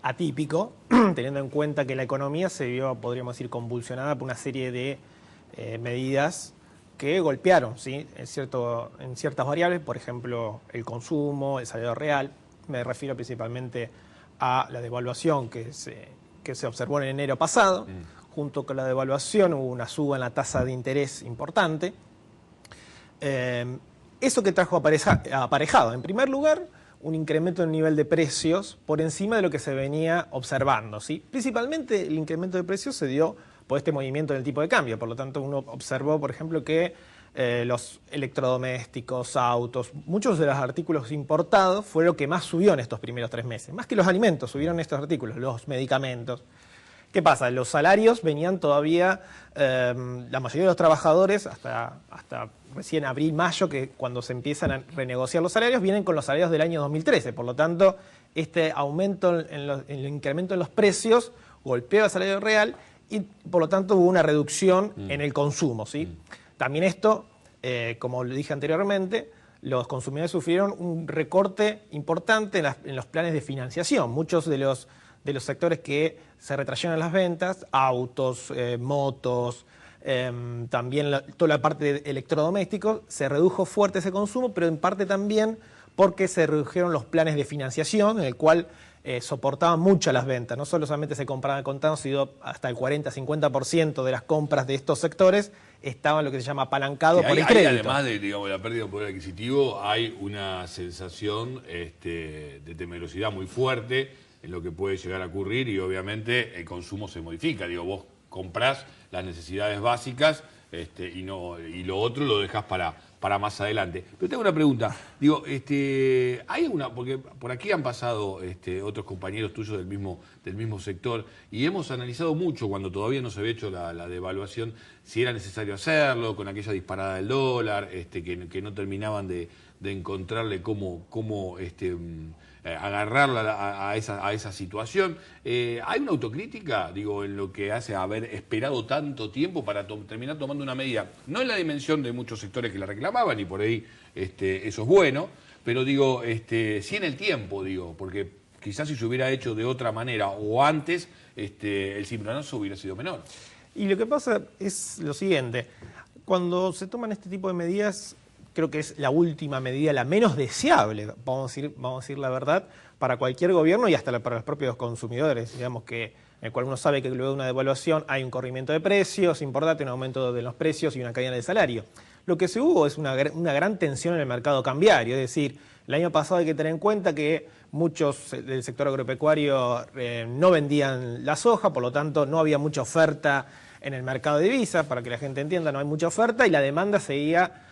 atípico, teniendo en cuenta que la economía se vio, podríamos decir, convulsionada por una serie de medidas que golpearon, ¿sí? en ciertas variables, por ejemplo, el consumo, el salario real. Me refiero principalmente a la devaluación que se observó en enero pasado. Junto con la devaluación hubo una suba en la tasa de interés importante. Eso que trajo aparejado, en primer lugar, un incremento en el nivel de precios por encima de lo que se venía observando, ¿sí? Principalmente el incremento de precios se dio por este movimiento del tipo de cambio. Por lo tanto, uno observó, por ejemplo, que los electrodomésticos, autos, muchos de los artículos importados fue lo que más subió en estos primeros 3 meses. Más que los alimentos, subieron estos artículos, los medicamentos. ¿Qué pasa? Los salarios venían todavía, la mayoría de los trabajadores, hasta recién abril, mayo, que cuando se empiezan a renegociar los salarios, vienen con los salarios del año 2013. Por lo tanto, este aumento en el incremento en los precios golpeó el salario real y, por lo tanto, hubo una reducción en el consumo, ¿sí? También esto, como lo dije anteriormente, los consumidores sufrieron un recorte importante en los planes de financiación. Muchos de los sectores que se retrayeron las ventas, autos, motos, también toda la parte de electrodomésticos, se redujo fuerte ese consumo, pero en parte también porque se redujeron los planes de financiación, en el cual soportaban mucho las ventas. No solamente se compraban contado, sino hasta el 40-50% de las compras de estos sectores estaban lo que se llama apalancado por el crédito.
Además de, digamos, la pérdida de poder adquisitivo, hay una sensación de temerosidad muy fuerte en lo que puede llegar a ocurrir y obviamente el consumo se modifica. Digo, vos comprás las necesidades básicas y lo otro lo dejás para más adelante. Pero tengo una pregunta. Digo, hay una, porque por aquí han pasado otros compañeros tuyos del mismo sector y hemos analizado mucho cuando todavía no se había hecho la devaluación, si era necesario hacerlo, con aquella disparada del dólar, que no terminaban de encontrarle cómo agarrarla a esa situación. ¿Hay una autocrítica, digo, en lo que hace haber esperado tanto tiempo para terminar tomando una medida? No en la dimensión de muchos sectores que la reclamaban, y por ahí eso es bueno, pero digo, sí en el tiempo, digo, porque quizás si se hubiera hecho de otra manera o antes, el cimbronazo hubiera sido menor.
Y lo que pasa es lo siguiente, cuando se toman este tipo de medidas, creo que es la última medida, la menos deseable, vamos a decir la verdad, para cualquier gobierno y hasta para los propios consumidores. Digamos que en el cual uno sabe que luego de una devaluación hay un corrimiento de precios importante, un aumento de los precios y una caída del salario. Lo que se hubo es una gran tensión en el mercado cambiario, es decir, el año pasado hay que tener en cuenta que muchos del sector agropecuario no vendían la soja, por lo tanto no había mucha oferta en el mercado de divisas, para que la gente entienda, no hay mucha oferta y la demanda seguía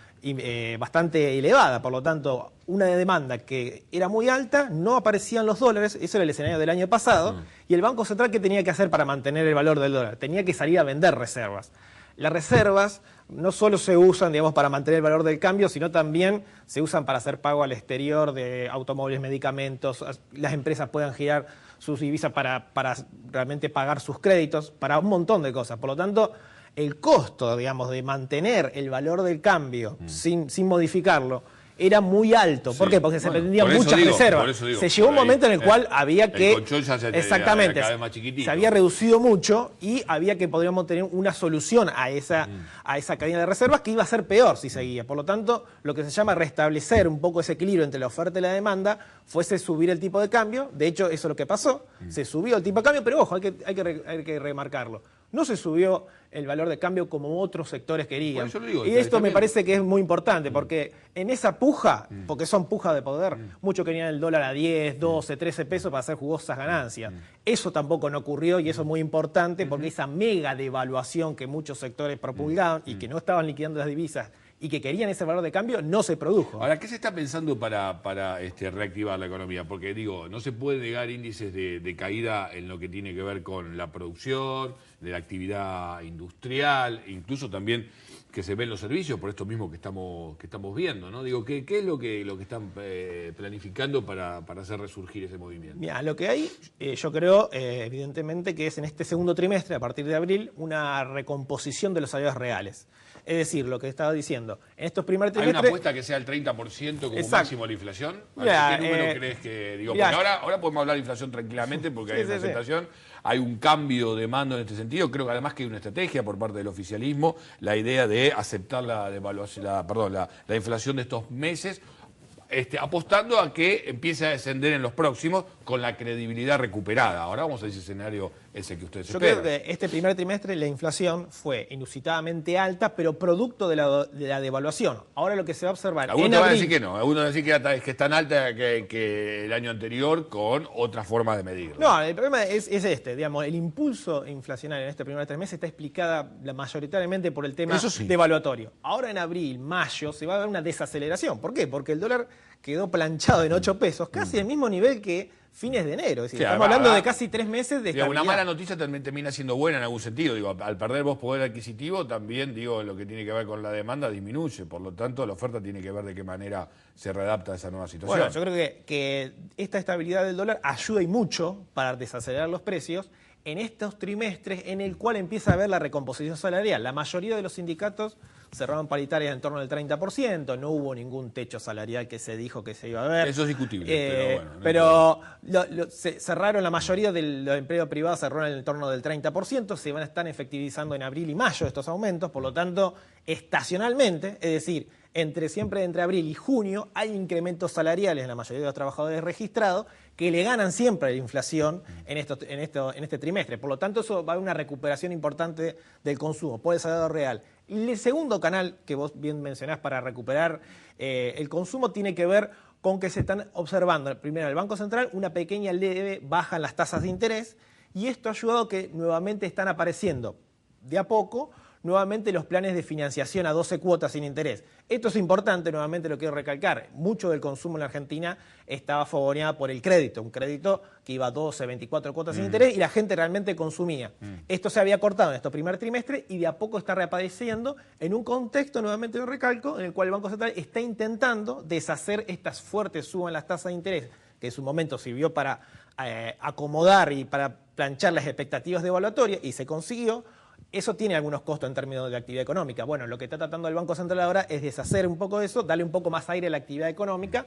bastante elevada, por lo tanto, una demanda que era muy alta, no aparecían los dólares, eso era el escenario del año pasado, y el Banco Central, ¿qué tenía que hacer para mantener el valor del dólar? Tenía que salir a vender reservas. Las reservas no solo se usan, digamos, para mantener el valor del cambio, sino también se usan para hacer pago al exterior de automóviles, medicamentos, las empresas puedan girar sus divisas para realmente pagar sus créditos, para un montón de cosas. Por lo tanto, el costo, digamos, de mantener el valor del cambio sin modificarlo era muy alto. ¿Por qué? Porque se vendían muchas reservas. Se llegó un momento en el cual había que...
El colchón ya
exactamente,
cada vez más chiquitito.
Se había reducido mucho y había que podríamos tener una solución a esa cadena de reservas que iba a ser peor si seguía. Por lo tanto, lo que se llama restablecer un poco ese equilibrio entre la oferta y la demanda fuese subir el tipo de cambio. De hecho, eso es lo que pasó. Se subió el tipo de cambio, pero ojo, hay que remarcarlo. No se subió el valor de cambio como otros sectores querían. Bueno, y esto me parece que es muy importante, porque en esa puja, porque son pujas de poder, muchos querían el dólar a 10, 12, 13 pesos para hacer jugosas ganancias. Eso tampoco no ocurrió y eso es muy importante porque esa mega devaluación que muchos sectores propulgaban y que no estaban liquidando las divisas y que querían ese valor de cambio, no se produjo.
Ahora, ¿qué se está pensando para reactivar la economía? Porque, digo, no se puede negar índices de caída en lo que tiene que ver con la producción, de la actividad industrial, incluso también que se ven los servicios, por esto mismo que estamos viendo, ¿no? Digo, ¿qué es lo que están planificando para hacer resurgir ese movimiento?
Mira, lo que hay, yo creo, evidentemente, que es en este segundo trimestre, a partir de abril, una recomposición de los salarios reales. Es decir, lo que estaba diciendo, en estos primeros trimestres...
¿Hay una apuesta que sea el 30% como
exacto.
máximo de la inflación? ¿Qué número crees que...? Digo, porque ahora podemos hablar de inflación tranquilamente porque hay una presentación, hay un cambio de mando en este sentido. Creo que además que hay una estrategia por parte del oficialismo, la idea de aceptar la inflación de estos meses, apostando a que empiece a descender en los próximos con la credibilidad recuperada. Ahora vamos a ese escenario ese que ustedes esperan.
Yo creo que este primer trimestre la inflación fue inusitadamente alta, pero producto de la devaluación. Ahora lo que se va a observar...
Algunos te van a decir que no, algunos van a decir que es tan alta que el año anterior con otra forma de medirlo.
No, el problema es digamos, el impulso inflacionario en este primer trimestre está explicada mayoritariamente por el tema devaluatorio. Ahora en abril, mayo, se va a ver una desaceleración. ¿Por qué? Porque el dólar quedó planchado en 8 pesos, casi el mismo nivel que fines de enero. Es decir, estamos hablando de casi 3 meses de estabilidad.
Una mala noticia también termina siendo buena en algún sentido. Digo, al perder vos poder adquisitivo, también lo que tiene que ver con la demanda disminuye. Por lo tanto, la oferta tiene que ver de qué manera se readapta a esa nueva situación.
Bueno, yo creo que esta estabilidad del dólar ayuda y mucho para desacelerar los precios en estos trimestres en el cual empieza a haber la recomposición salarial. La mayoría de los sindicatos cerraron paritarias en torno al 30%, no hubo ningún techo salarial que se dijo que se iba a ver.
Eso es discutible, pero bueno.
Se cerraron, la mayoría del empleo privado cerró en el torno del 30%, se van a estar efectivizando en abril y mayo estos aumentos, por lo tanto, estacionalmente, es decir, siempre entre abril y junio hay incrementos salariales en la mayoría de los trabajadores registrados que le ganan siempre a la inflación en este trimestre. Por lo tanto, eso va a haber una recuperación importante del consumo por el salario real. Y el segundo canal que vos bien mencionás para recuperar el consumo tiene que ver con que se están observando, primero en el Banco Central, una pequeña leve baja en las tasas de interés, y esto ha ayudado a que nuevamente están apareciendo de a poco nuevamente los planes de financiación a 12 cuotas sin interés. Esto es importante, nuevamente lo quiero recalcar. Mucho del consumo en la Argentina estaba favoreado por el crédito, un crédito que iba a 12, 24 cuotas sin interés y la gente realmente consumía. Esto se había cortado en este primer trimestre y de a poco está reapareciendo en un contexto, nuevamente lo recalco, en el cual el Banco Central está intentando deshacer estas fuertes subas en las tasas de interés, que en su momento sirvió para acomodar y para planchar las expectativas devaluatorias y se consiguió. Eso tiene algunos costos en términos de actividad económica. Bueno, lo que está tratando el Banco Central ahora es deshacer un poco eso, darle un poco más aire a la actividad económica,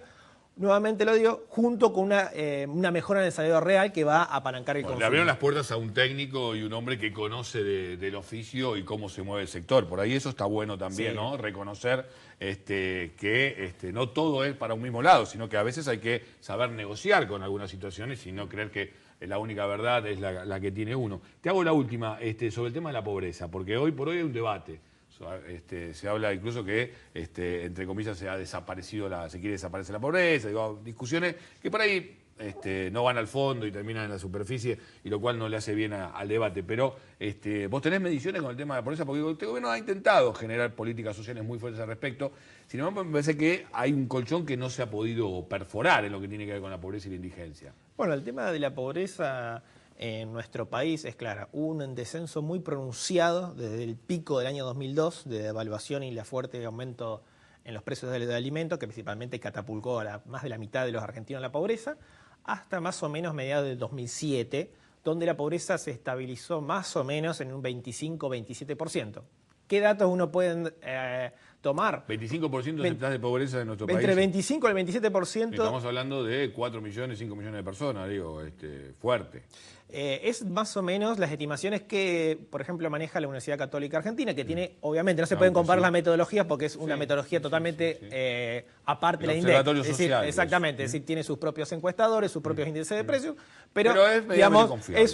nuevamente lo digo, junto con una mejora en el salario real que va a apalancar el consumo.
Le abrieron las puertas a un técnico y un hombre que conoce del oficio y cómo se mueve el sector. Por ahí eso está bueno también, ¿no? Reconocer que no todo es para un mismo lado, sino que a veces hay que saber negociar con algunas situaciones y no creer que la única verdad es la que tiene uno. Te hago la última sobre el tema de la pobreza, porque hoy por hoy hay un debate. Se habla incluso que, entre comillas, se quiere desaparecer la pobreza, discusiones que por ahí no van al fondo y terminan en la superficie, y lo cual no le hace bien al debate. Pero vos tenés mediciones con el tema de la pobreza, porque este gobierno ha intentado generar políticas sociales muy fuertes al respecto. Sin embargo, me parece que hay un colchón que no se ha podido perforar en lo que tiene que ver con la pobreza y la indigencia.
Bueno, el tema de la pobreza en nuestro país es clara. Hubo un descenso muy pronunciado desde el pico del año 2002 de devaluación y la fuerte aumento en los precios de alimentos, que principalmente catapultó a más de la mitad de los argentinos a la pobreza, hasta más o menos mediados del 2007, donde la pobreza se estabilizó más o menos en un 25-27%. ¿Qué datos uno puede tomar?
25% de pobreza en nuestro país.
Entre el 25 y el 27%.
Estamos hablando de 4 millones, 5 millones de personas, fuerte.
Es más o menos las estimaciones que, por ejemplo, maneja la Universidad Católica Argentina, que tiene, obviamente, no se pueden comparar las metodologías porque es una metodología totalmente aparte de la INDEC. Exactamente, es decir, tiene sus propios encuestadores, sus propios índices de precios, pero digamos, es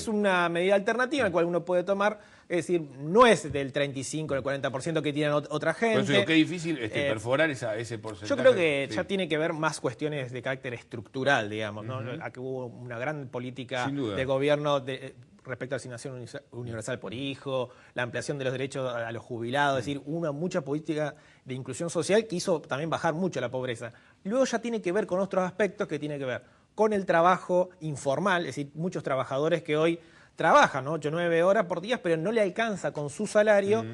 una medida alternativa en la cual uno puede tomar, es decir, no es del 35 al 40% que tienen otra gente.
Por eso digo, qué difícil perforar ese porcentaje.
Yo creo que ya tiene que ver más cuestiones de carácter estructural, digamos, ¿no? Aquí hubo una gran política de gobierno respecto a la asignación universal por hijo, la ampliación de los derechos a los jubilados, es decir, mucha política de inclusión social que hizo también bajar mucho la pobreza. Luego ya tiene que ver con otros aspectos que tienen que ver con el trabajo informal, es decir, muchos trabajadores que hoy trabajan 8 o 9 horas por día, pero no le alcanza con su salario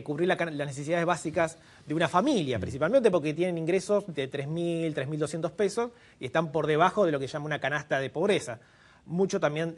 cubrir las necesidades básicas de una familia, principalmente porque tienen ingresos de 3.000, 3.200 pesos y están por debajo de lo que se llama una canasta de pobreza. Mucho también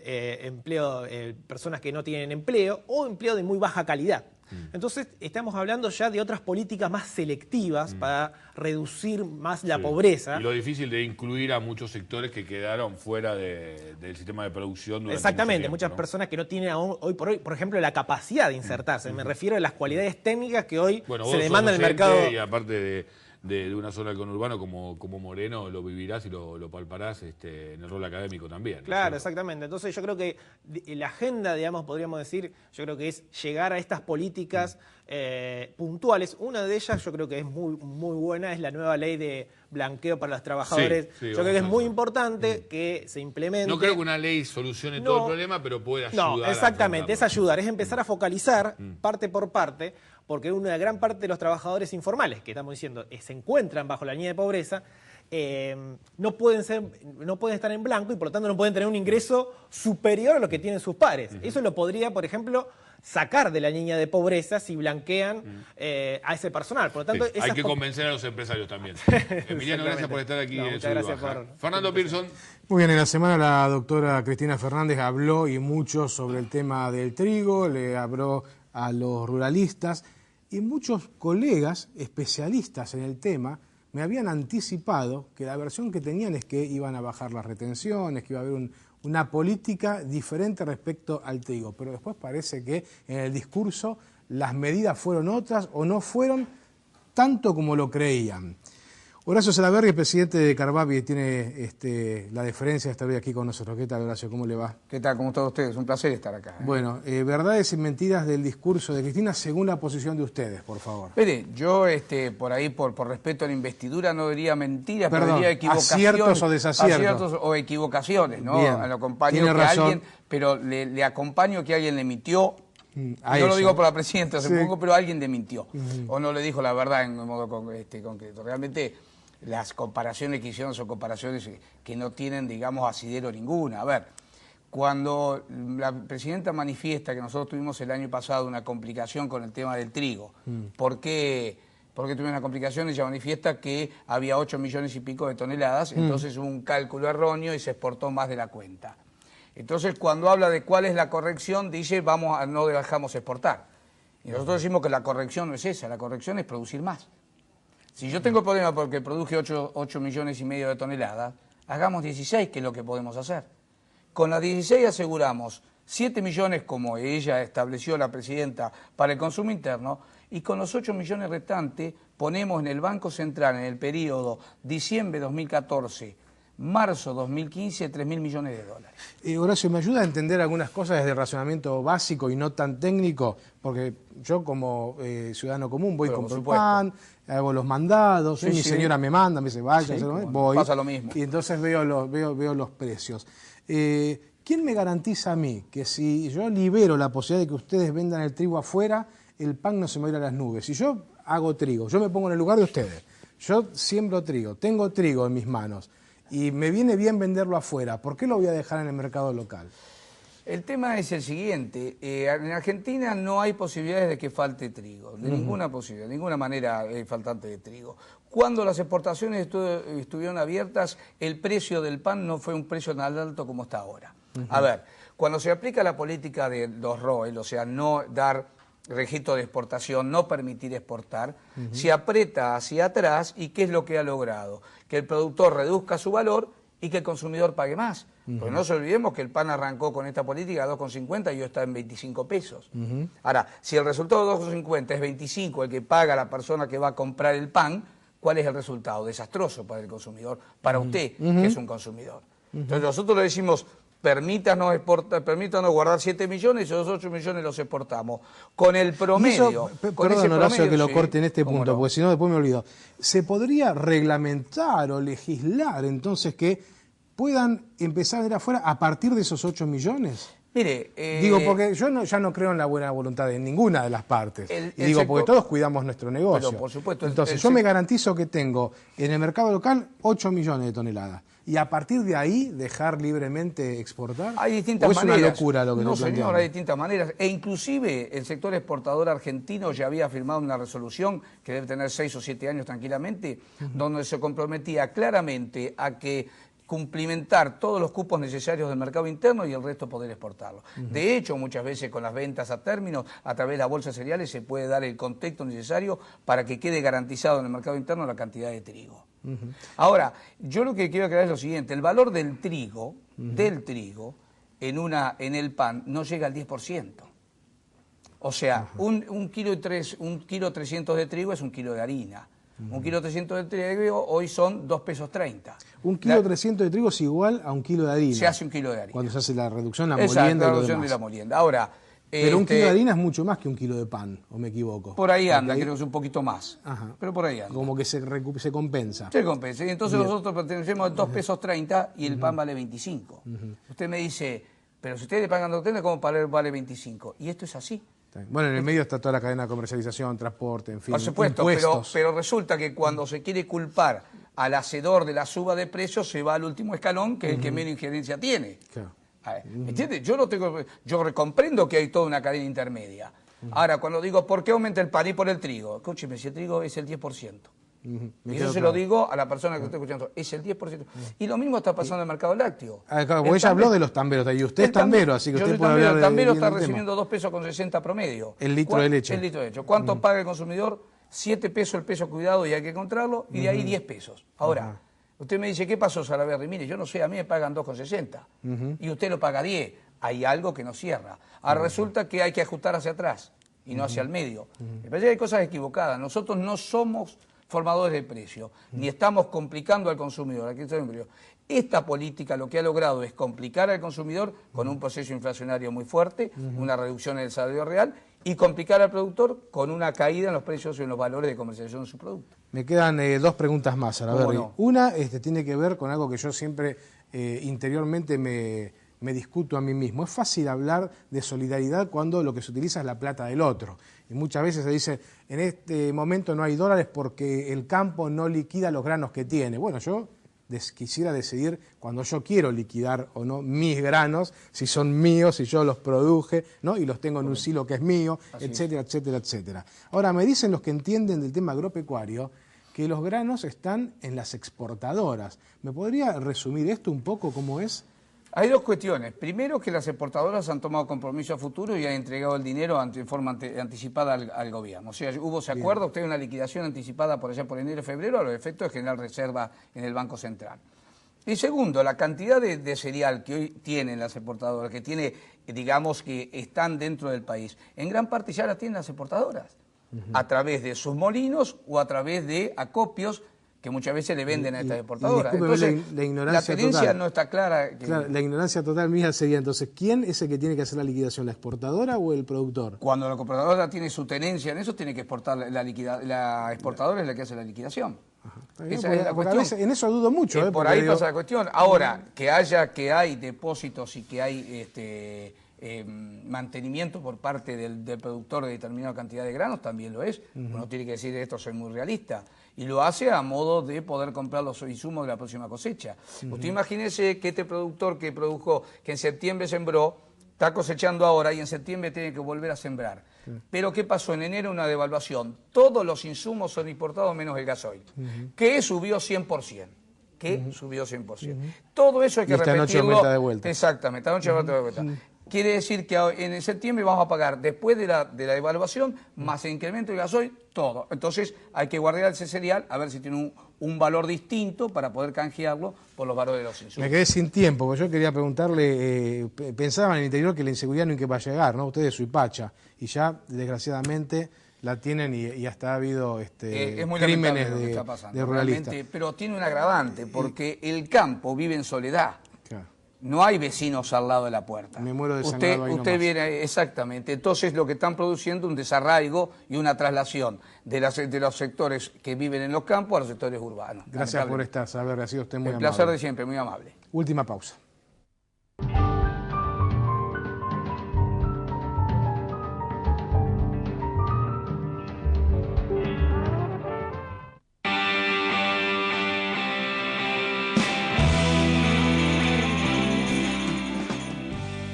personas que no tienen empleo o empleo de muy baja calidad. Entonces estamos hablando ya de otras políticas más selectivas para reducir más la pobreza.
Y lo difícil de incluir a muchos sectores que quedaron fuera del sistema de producción durante
Exactamente,
mucho tiempo,
muchas personas que no tienen aún, hoy por hoy, por ejemplo, la capacidad de insertarse. Me refiero a las cualidades técnicas que hoy se demandan en el mercado.
Y aparte de una zona del conurbano como Moreno, lo vivirás y lo palparás en el rol académico también.
Claro, exactamente. Entonces yo creo que la agenda, digamos, podríamos decir, yo creo que es llegar a estas políticas puntuales. Una de ellas yo creo que es muy, muy buena, es la nueva ley de blanqueo para los trabajadores. Yo creo que es muy importante que se implemente.
No creo que una ley solucione todo el problema, pero puede ayudar.
No, exactamente, es ayudar, es empezar a focalizar parte por parte, porque una gran parte de los trabajadores informales, que estamos diciendo, se encuentran bajo la línea de pobreza, no pueden estar en blanco y por lo tanto no pueden tener un ingreso superior a lo que tienen sus pares. Eso lo podría, por ejemplo, sacar de la línea de pobreza si blanquean a ese personal. Por lo tanto,
hay que convencer a los empresarios también. Emiliano, gracias por estar aquí.
Muchas gracias
Fernando Pearson.
Muy bien, en la semana la doctora Cristina Fernández habló y mucho sobre el tema del trigo, le habló a los ruralistas y muchos colegas especialistas en el tema me habían anticipado que la versión que tenían es que iban a bajar las retenciones, que iba a haber una política diferente respecto al trigo, pero después parece que en el discurso las medidas fueron otras o no fueron tanto como lo creían. Horacio Salaverry es presidente de Carvapi y tiene la deferencia de estar hoy aquí con nosotros. ¿Qué tal, Horacio? ¿Cómo le va?
¿Qué tal? ¿Cómo están ustedes? Un placer estar acá.
Bueno, verdades y mentiras del discurso de Cristina según la posición de ustedes, por favor.
Mire, yo por ahí, por respeto a la investidura, no diría mentiras,
Perdón,
pero diría equivocaciones.
aciertos o desaciertos.
Aciertos o equivocaciones, ¿no?
Bien,
Lo acompaño
tiene
que
razón.
alguien, pero le acompaño que alguien le mintió.
A
Yo
eso.
lo digo por la presidenta,
Sí.
supongo, pero alguien le mintió. O no le dijo la verdad en modo concreto. Realmente las comparaciones que hicieron son comparaciones que no tienen, digamos, asidero ninguna. A ver, cuando la presidenta manifiesta que nosotros tuvimos el año pasado una complicación con el tema del trigo, ¿por qué tuvimos una complicación? Ella manifiesta que había 8 millones y pico de toneladas, entonces hubo un cálculo erróneo y se exportó más de la cuenta. Entonces, cuando habla de cuál es la corrección, dice, no dejamos exportar. Y nosotros decimos que la corrección no es esa, la corrección es producir más. Si yo tengo problema porque produje 8 millones y medio de toneladas, hagamos 16, que es lo que podemos hacer. Con las 16 aseguramos 7 millones, como ella estableció la presidenta, para el consumo interno, y con los 8 millones restantes ponemos en el Banco Central, en el periodo diciembre 2014, marzo 2015, 3.000 millones de dólares.
Horacio, ¿me ayuda a entender algunas cosas desde el razonamiento básico y no tan técnico? Porque yo como ciudadano común voy, compro el pan, hago los mandados,
Sí,
mi
sí.
señora me manda, me dice vaya,
Sí,
voy.
pasa lo mismo.
Y entonces veo los precios. ¿Quién me garantiza a mí que si yo libero la posibilidad de que ustedes vendan el trigo afuera, el pan no se me va a ir a las nubes? Si yo hago trigo, yo me pongo en el lugar de ustedes, yo siembro trigo, tengo trigo en mis manos, y me viene bien venderlo afuera, ¿por qué lo voy a dejar en el mercado local?
El tema es el siguiente, en Argentina no hay posibilidades de que falte trigo, de ninguna posibilidad, de ninguna manera faltante de trigo. Cuando las exportaciones estuvieron abiertas, el precio del pan no fue un precio tan alto como está ahora. A ver, cuando se aplica la política de los ROEL, o sea, no dar registro de exportación, no permitir exportar, se aprieta hacia atrás y ¿qué es lo que ha logrado? Que el productor reduzca su valor y que el consumidor pague más. Porque no nos olvidemos que el pan arrancó con esta política a 2,50 y hoy está en 25 pesos. Ahora, si el resultado de 2,50 es 25, el que paga la persona que va a comprar el pan, ¿cuál es el resultado? Desastroso para el consumidor, para usted, que es un consumidor. Entonces nosotros le decimos, permítanos guardar 7 millones y esos 8 millones los exportamos. Con el promedio.
Perdón, Horacio, que lo
sí,
corte en este
cómo
punto,
no.
porque si no después me olvido. ¿Se podría reglamentar o legislar entonces que puedan empezar a vender afuera a partir de esos 8 millones?
Mire,
Digo, porque yo ya no creo en la buena voluntad de ninguna de las partes. Y digo, porque todos cuidamos nuestro negocio.
Pero, por supuesto,
Entonces, yo me garantizo que tengo en el mercado local 8 millones de toneladas. Y a partir de ahí, dejar libremente exportar.
hay distintas
¿O es
maneras.
una locura lo que
no,
estoy
señor,
planteando?
hay distintas maneras. E inclusive el sector exportador argentino ya había firmado una resolución que debe tener 6 o 7 años tranquilamente, donde se comprometía claramente a que cumplimentar todos los cupos necesarios del mercado interno y el resto poder exportarlo. De hecho, muchas veces con las ventas a término, a través de las bolsas cereales, se puede dar el contexto necesario para que quede garantizado en el mercado interno la cantidad de trigo. Ahora, yo lo que quiero aclarar es lo siguiente, el valor del trigo, en el pan no llega al 10%. O sea, un kilo 300 de trigo es un kilo de harina. Un kilo 300 de trigo hoy son 2 pesos 30.
Un kilo 300 de trigo es igual a un kilo de harina.
Se hace un kilo de harina.
Cuando se hace la reducción, la
Exacto,
molienda
la
y lo
reducción de
demás.
la molienda. Ahora,
Pero un kilo de harina es mucho más que un kilo de pan, ¿o me equivoco?
por ahí anda,
Porque
creo que es un poquito más.
Ajá.
Pero por ahí anda.
Como que se compensa.
Se compensa. Y entonces
Bien.
nosotros pertenecemos a 2 pesos 30 y el pan vale 25. Usted me dice, pero si ustedes pagan 2 ¿cómo vale 25? Y esto es así.
Bueno, en el medio está toda la cadena de comercialización, transporte, en fin,
Por supuesto,
impuestos.
pero resulta que cuando se quiere culpar al hacedor de la suba de precios, se va al último escalón, que es el que menos injerencia tiene.
Claro.
A ver, ¿entiende? Yo comprendo que hay toda una cadena intermedia. Ahora, cuando digo, ¿por qué aumenta el pan y por el trigo? Escúcheme, si el trigo es el 10%.
Me
Y
quedo
eso se
claro.
lo digo a la persona que está escuchando. Es el 10%. Y lo mismo está pasando en el mercado lácteo.
Claro, porque ella habló de los tamberos, y usted es tambero, así que
yo
usted
soy
puede
tambero.
hablar
El tambero
bien
está
del tema.
recibiendo 2 pesos con 60 promedio.
El litro de leche.
El litro de leche. ¿Cuánto paga el consumidor? 7 pesos el peso cuidado y hay que encontrarlo, y de ahí 10 pesos. Ahora, usted me dice, ¿qué pasó, Salaverry? Mire, yo no sé, a mí me pagan 2,60 y usted lo paga 10. Hay algo que no cierra. Ahora resulta que hay que ajustar hacia atrás. y no hacia el medio. Me parece que hay cosas equivocadas. Nosotros no somos formadores de precios, ni estamos complicando al consumidor. Aquí está el empleo. Esta política lo que ha logrado es complicar al consumidor con un proceso inflacionario muy fuerte, una reducción en el salario real, y complicar al productor con una caída en los precios y en los valores de comercialización de su producto.
Me quedan 2 preguntas más, Salaverry.
No?
Una tiene que ver con algo que yo siempre interiormente me discuto a mí mismo. Es fácil hablar de solidaridad cuando lo que se utiliza es la plata del otro. Y muchas veces se dice, en este momento no hay dólares porque el campo no liquida los granos que tiene. Bueno, yo quisiera decidir cuando yo quiero liquidar o no mis granos, si son míos, si yo los produje, ¿no? Y los tengo en un silo que es mío, etcétera, etcétera, etcétera. Ahora, me dicen los que entienden del tema agropecuario que los granos están en las exportadoras. ¿Me podría resumir esto un poco cómo es?
Hay 2 cuestiones. Primero, que las exportadoras han tomado compromiso a futuro y han entregado el dinero en forma anticipada al gobierno. O sea, hubo ese acuerdo, usted una liquidación anticipada por allá por enero y febrero a los efectos de generar reserva en el Banco Central. Y segundo, la cantidad de cereal que hoy tienen las exportadoras, que tiene, digamos, que están dentro del país, en gran parte ya la tienen las exportadoras, a través de sus molinos o a través de acopios que muchas veces le venden a estas exportadoras. Entonces, la tendencia no está clara.
Claro, la ignorancia total mía sería entonces, ¿quién es el que tiene que hacer la liquidación, la exportadora o el productor?
Cuando la exportadora tiene su tenencia en eso, tiene que exportar la exportadora es la que hace la liquidación. Esa es la cuestión.
En eso dudo mucho.
Por ahí pasa la cuestión. Ahora, que hay depósitos y que hay mantenimiento por parte del productor de determinada cantidad de granos, también lo es. Uno tiene que decir, esto soy muy realista. Y lo hace a modo de poder comprar los insumos de la próxima cosecha. Usted imagínese que este productor que produjo, que en septiembre sembró, está cosechando ahora y en septiembre tiene que volver a sembrar. Pero ¿qué pasó? En enero una devaluación. Todos los insumos son importados menos el gasoil, que subió 100%. Subió 100%. Todo eso hay que repetirlo.
Esta noche aumenta de vuelta.
Exactamente, esta noche aumenta de vuelta. Quiere decir que en septiembre vamos a pagar, después de la devaluación, más el incremento del gasoil, todo. Entonces hay que guardar ese cereal a ver si tiene un valor distinto para poder canjearlo por los valores de los insumos.
Me quedé sin tiempo, porque yo quería preguntarle, pensaba en el interior que la inseguridad no iba a llegar, ¿no? Usted es Suipacha, y ya desgraciadamente la tienen y hasta ha habido
es muy
crímenes
lo que está pasando,
de ruralistas.
Pero tiene un agravante, porque el campo vive en soledad.
Claro.
No hay vecinos al lado de la puerta.
Me muero de sangrado ahí
usted
nomás.
viene, exactamente. Entonces lo que están produciendo es un desarraigo y una traslación de los sectores que viven en los campos a los sectores urbanos.
Gracias por estar, Salaverry, ha sido usted muy amable.
El placer de siempre, muy amable.
Última pausa.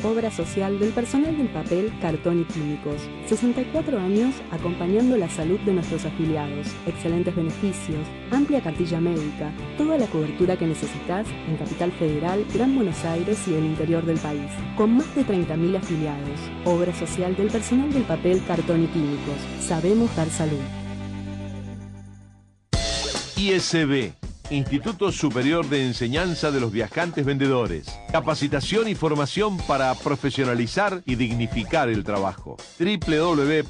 Obra social del personal del papel, cartón y químicos. 64 años acompañando la salud de nuestros afiliados. Excelentes beneficios, amplia cartilla médica, toda la cobertura que necesitas en Capital Federal, Gran Buenos Aires y el interior del país. Con más de 30.000 afiliados. Obra social del personal del papel, cartón y químicos. Sabemos dar salud.
ISB, Instituto Superior de Enseñanza de los Viajantes Vendedores. Capacitación y formación para profesionalizar y dignificar el trabajo. www.isb.edu.ar.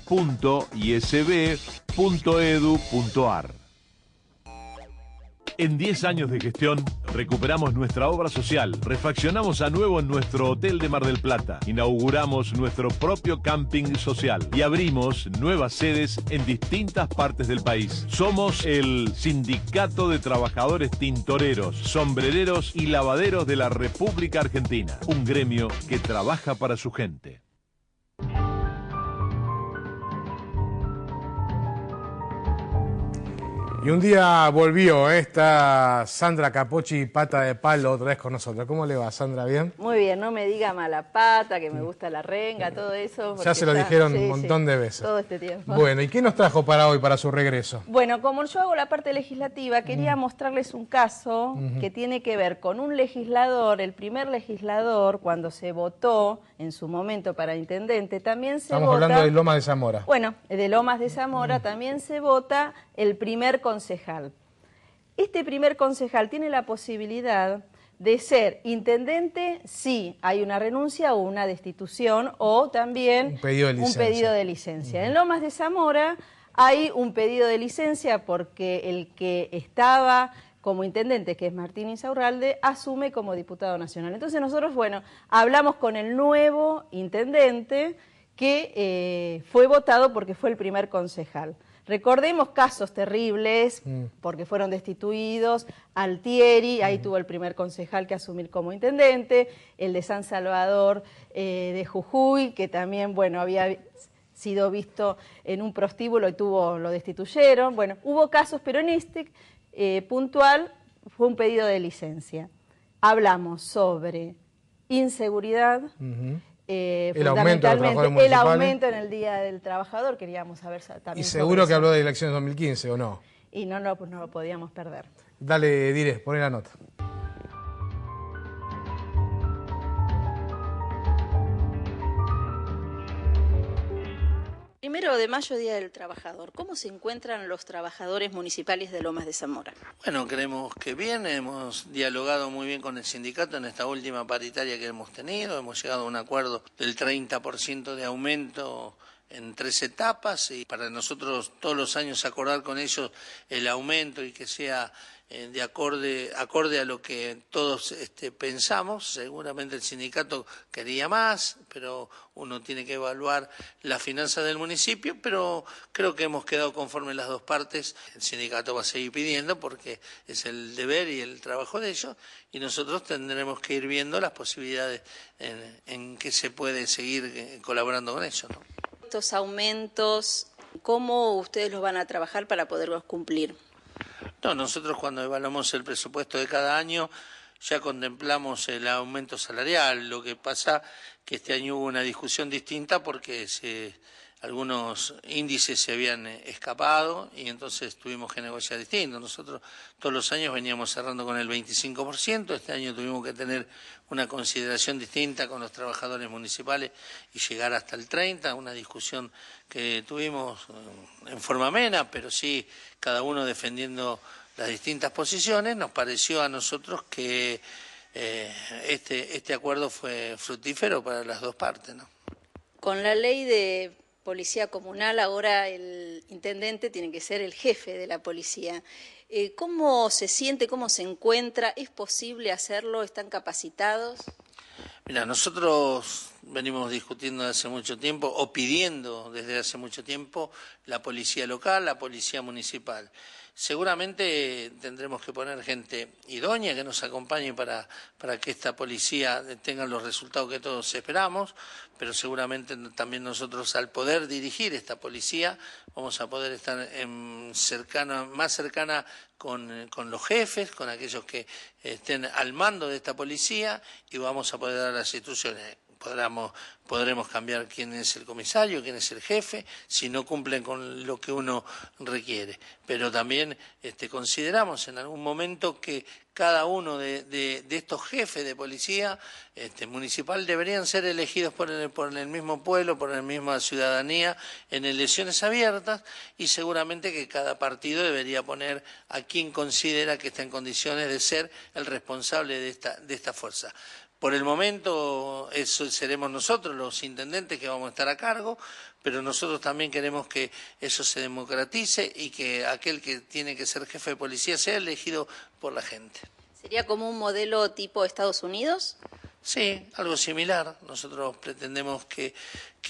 En 10 años de gestión, recuperamos nuestra obra social, refaccionamos a nuevo en nuestro hotel de Mar del Plata, inauguramos nuestro propio camping social y abrimos nuevas sedes en distintas partes del país. Somos el Sindicato de Trabajadores Tintoreros, Sombrereros y Lavaderos de la República Argentina, un gremio que trabaja para su gente.
Y un día volvió esta Sandra Capocci, pata de palo, otra vez con nosotros. ¿Cómo le va, Sandra? ¿Bien?
Muy bien, no me diga mala pata, que me gusta la renga, todo eso.
Ya se lo dijeron un montón de veces.
Todo este tiempo.
Bueno, ¿y qué nos trajo para hoy, para su regreso?
Bueno, como yo hago la parte legislativa, quería mostrarles un caso que tiene que ver con un legislador, el primer legislador, cuando se votó en su momento para intendente, también se vota...
Estamos hablando de Lomas de Zamora.
Bueno, de Lomas de Zamora también se vota el primer concejal. Este primer concejal tiene la posibilidad de ser intendente, sí, hay una renuncia o una destitución o también
un pedido de licencia.
En Lomas de Zamora hay un pedido de licencia porque el que estaba como intendente, que es Martín Insaurralde, asume como diputado nacional. Entonces nosotros, bueno, hablamos con el nuevo intendente que fue votado porque fue el primer concejal. Recordemos casos terribles, porque fueron destituidos, Altieri, ahí tuvo el primer concejal que asumir como intendente, el de San Salvador de Jujuy, que también, bueno, había sido visto en un prostíbulo y lo destituyeron. Bueno, hubo casos, pero en este puntual fue un pedido de licencia. Hablamos sobre inseguridad, fundamentalmente el aumento en el Día del Trabajador, queríamos saber también.
Y seguro que habló de elecciones 2015, ¿o no?
Y pues no lo podíamos perder.
Dale, Dire, poné la nota.
1 de mayo, Día del Trabajador. ¿Cómo se encuentran los trabajadores municipales de Lomas de Zamora?
Bueno, creemos que bien, hemos dialogado muy bien con el sindicato en esta última paritaria que hemos tenido, hemos llegado a un acuerdo del 30% de aumento en 3 etapas y para nosotros todos los años acordar con ellos el aumento y que sea de acorde a lo que todos pensamos. Seguramente el sindicato quería más, pero uno tiene que evaluar las finanzas del municipio, pero creo que hemos quedado conforme las dos partes. El sindicato va a seguir pidiendo porque es el deber y el trabajo de ellos y nosotros tendremos que ir viendo las posibilidades en que se puede seguir colaborando con ellos, ¿no?
Estos aumentos, ¿cómo ustedes los van a trabajar para poderlos cumplir?
No, nosotros cuando evaluamos el presupuesto de cada año ya contemplamos el aumento salarial. Lo que pasa que este año hubo una discusión distinta porque algunos índices se habían escapado y entonces tuvimos que negociar distinto. Nosotros todos los años veníamos cerrando con el 25%, este año tuvimos que tener una consideración distinta con los trabajadores municipales y llegar hasta el 30%, una discusión que tuvimos en forma amena, pero sí cada uno defendiendo las distintas posiciones. Nos pareció a nosotros que este acuerdo fue fructífero para las dos partes, ¿no?
Con la ley de policía comunal, ahora el intendente tiene que ser el jefe de la policía. ¿Cómo se siente, cómo se encuentra? ¿Es posible hacerlo? ¿Están capacitados?
Mira, nosotros venimos discutiendo desde hace mucho tiempo, o pidiendo desde hace mucho tiempo, la policía local, la policía municipal. Seguramente tendremos que poner gente idónea que nos acompañe para que esta policía tenga los resultados que todos esperamos, pero seguramente también nosotros al poder dirigir esta policía vamos a poder estar más cercana con los jefes, con aquellos que estén al mando de esta policía y vamos a poder dar las instrucciones. Podremos cambiar quién es el comisario, quién es el jefe, si no cumplen con lo que uno requiere. Pero también consideramos en algún momento que cada uno de estos jefes de policía municipal deberían ser elegidos por el mismo pueblo, por la misma ciudadanía, en elecciones abiertas y seguramente que cada partido debería poner a quien considera que está en condiciones de ser el responsable de esta fuerza. Por el momento eso seremos nosotros, los intendentes que vamos a estar a cargo, pero nosotros también queremos que eso se democratice y que aquel que tiene que ser jefe de policía sea elegido por la gente.
¿Sería como un modelo tipo Estados Unidos?
Sí, algo similar. Nosotros pretendemos que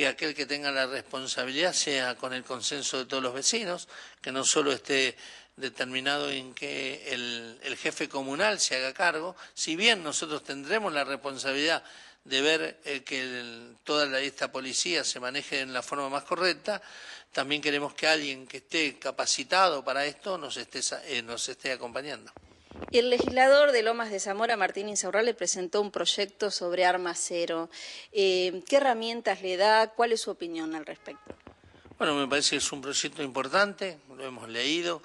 aquel que tenga la responsabilidad sea con el consenso de todos los vecinos, que no solo esté determinado en que el jefe comunal se haga cargo, si bien nosotros tendremos la responsabilidad de ver que toda esta policía se maneje en la forma más correcta, también queremos que alguien que esté capacitado para esto nos esté acompañando.
El legislador de Lomas de Zamora, Martín Insaurralde, presentó un proyecto sobre arma cero. ¿Qué herramientas le da? ¿Cuál es su opinión al respecto?
Bueno, me parece que es un proyecto importante, lo hemos leído.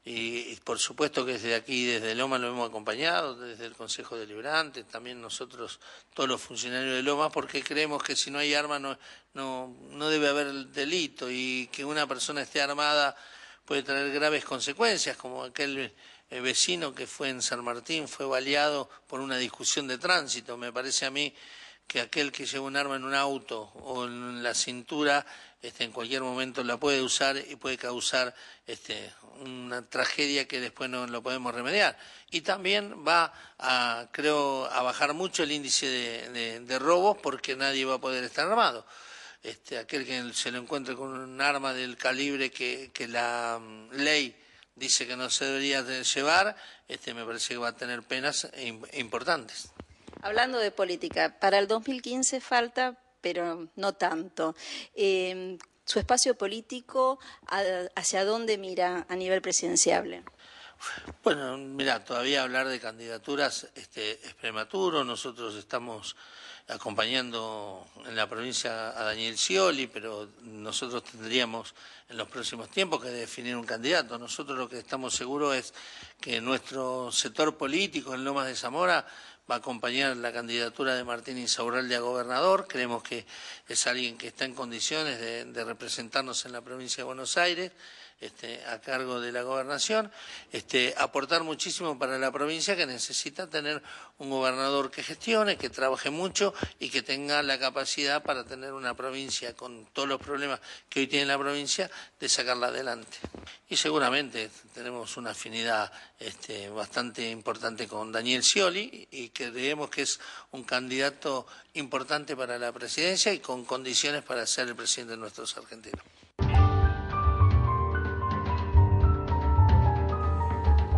Y por supuesto que desde aquí, desde Lomas, lo hemos acompañado, desde el Consejo Deliberante, también nosotros, todos los funcionarios de Lomas, porque creemos que si no hay arma no debe haber delito y que una persona esté armada puede traer graves consecuencias, como aquel vecino que fue en San Martín fue baleado por una discusión de tránsito. Me parece a mí que aquel que lleva un arma en un auto o en la cintura, en cualquier momento la puede usar y puede causar una tragedia que después no lo podemos remediar. Y también va creo, a bajar mucho el índice de robos porque nadie va a poder estar armado. Aquel que se lo encuentre con un arma del calibre que la ley dice que no se debería llevar, me parece que va a tener penas importantes.
Hablando de política, para el 2015 falta, pero no tanto. ¿Su espacio político hacia dónde mira a nivel presidenciable?
Bueno, mira, todavía hablar de candidaturas es prematuro. Nosotros estamos acompañando en la provincia a Daniel Scioli, pero nosotros tendríamos en los próximos tiempos que definir un candidato. Nosotros lo que estamos seguros es que nuestro sector político en Lomas de Zamora va a acompañar la candidatura de Martín Insaurralde a gobernador. Creemos que es alguien que está en condiciones de representarnos en la provincia de Buenos Aires, a cargo de la gobernación, aportar muchísimo para la provincia, que necesita tener un gobernador que gestione, que trabaje mucho y que tenga la capacidad para tener una provincia con todos los problemas que hoy tiene la provincia, de sacarla adelante. Y seguramente tenemos una afinidad bastante importante con Daniel Scioli y creemos que es un candidato importante para la presidencia y con condiciones para ser el presidente de nuestros argentinos.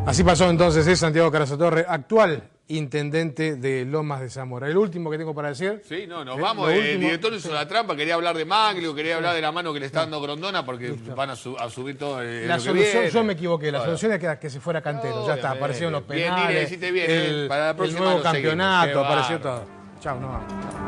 Así pasó entonces, Santiago Carazo-Torre, actual intendente de Lomas de Zamora. El último que tengo para decir.
Sí, no, nos vamos. El director hizo la trampa, quería hablar de Manglio, quería hablar de la mano que le está dando Grondona, porque van a subir todo
la solución. Yo me equivoqué, la solución era que se fuera Cantero. Ya está, aparecieron los penales,
bien,
el nuevo campeonato, apareció todo. Chao, no vamos.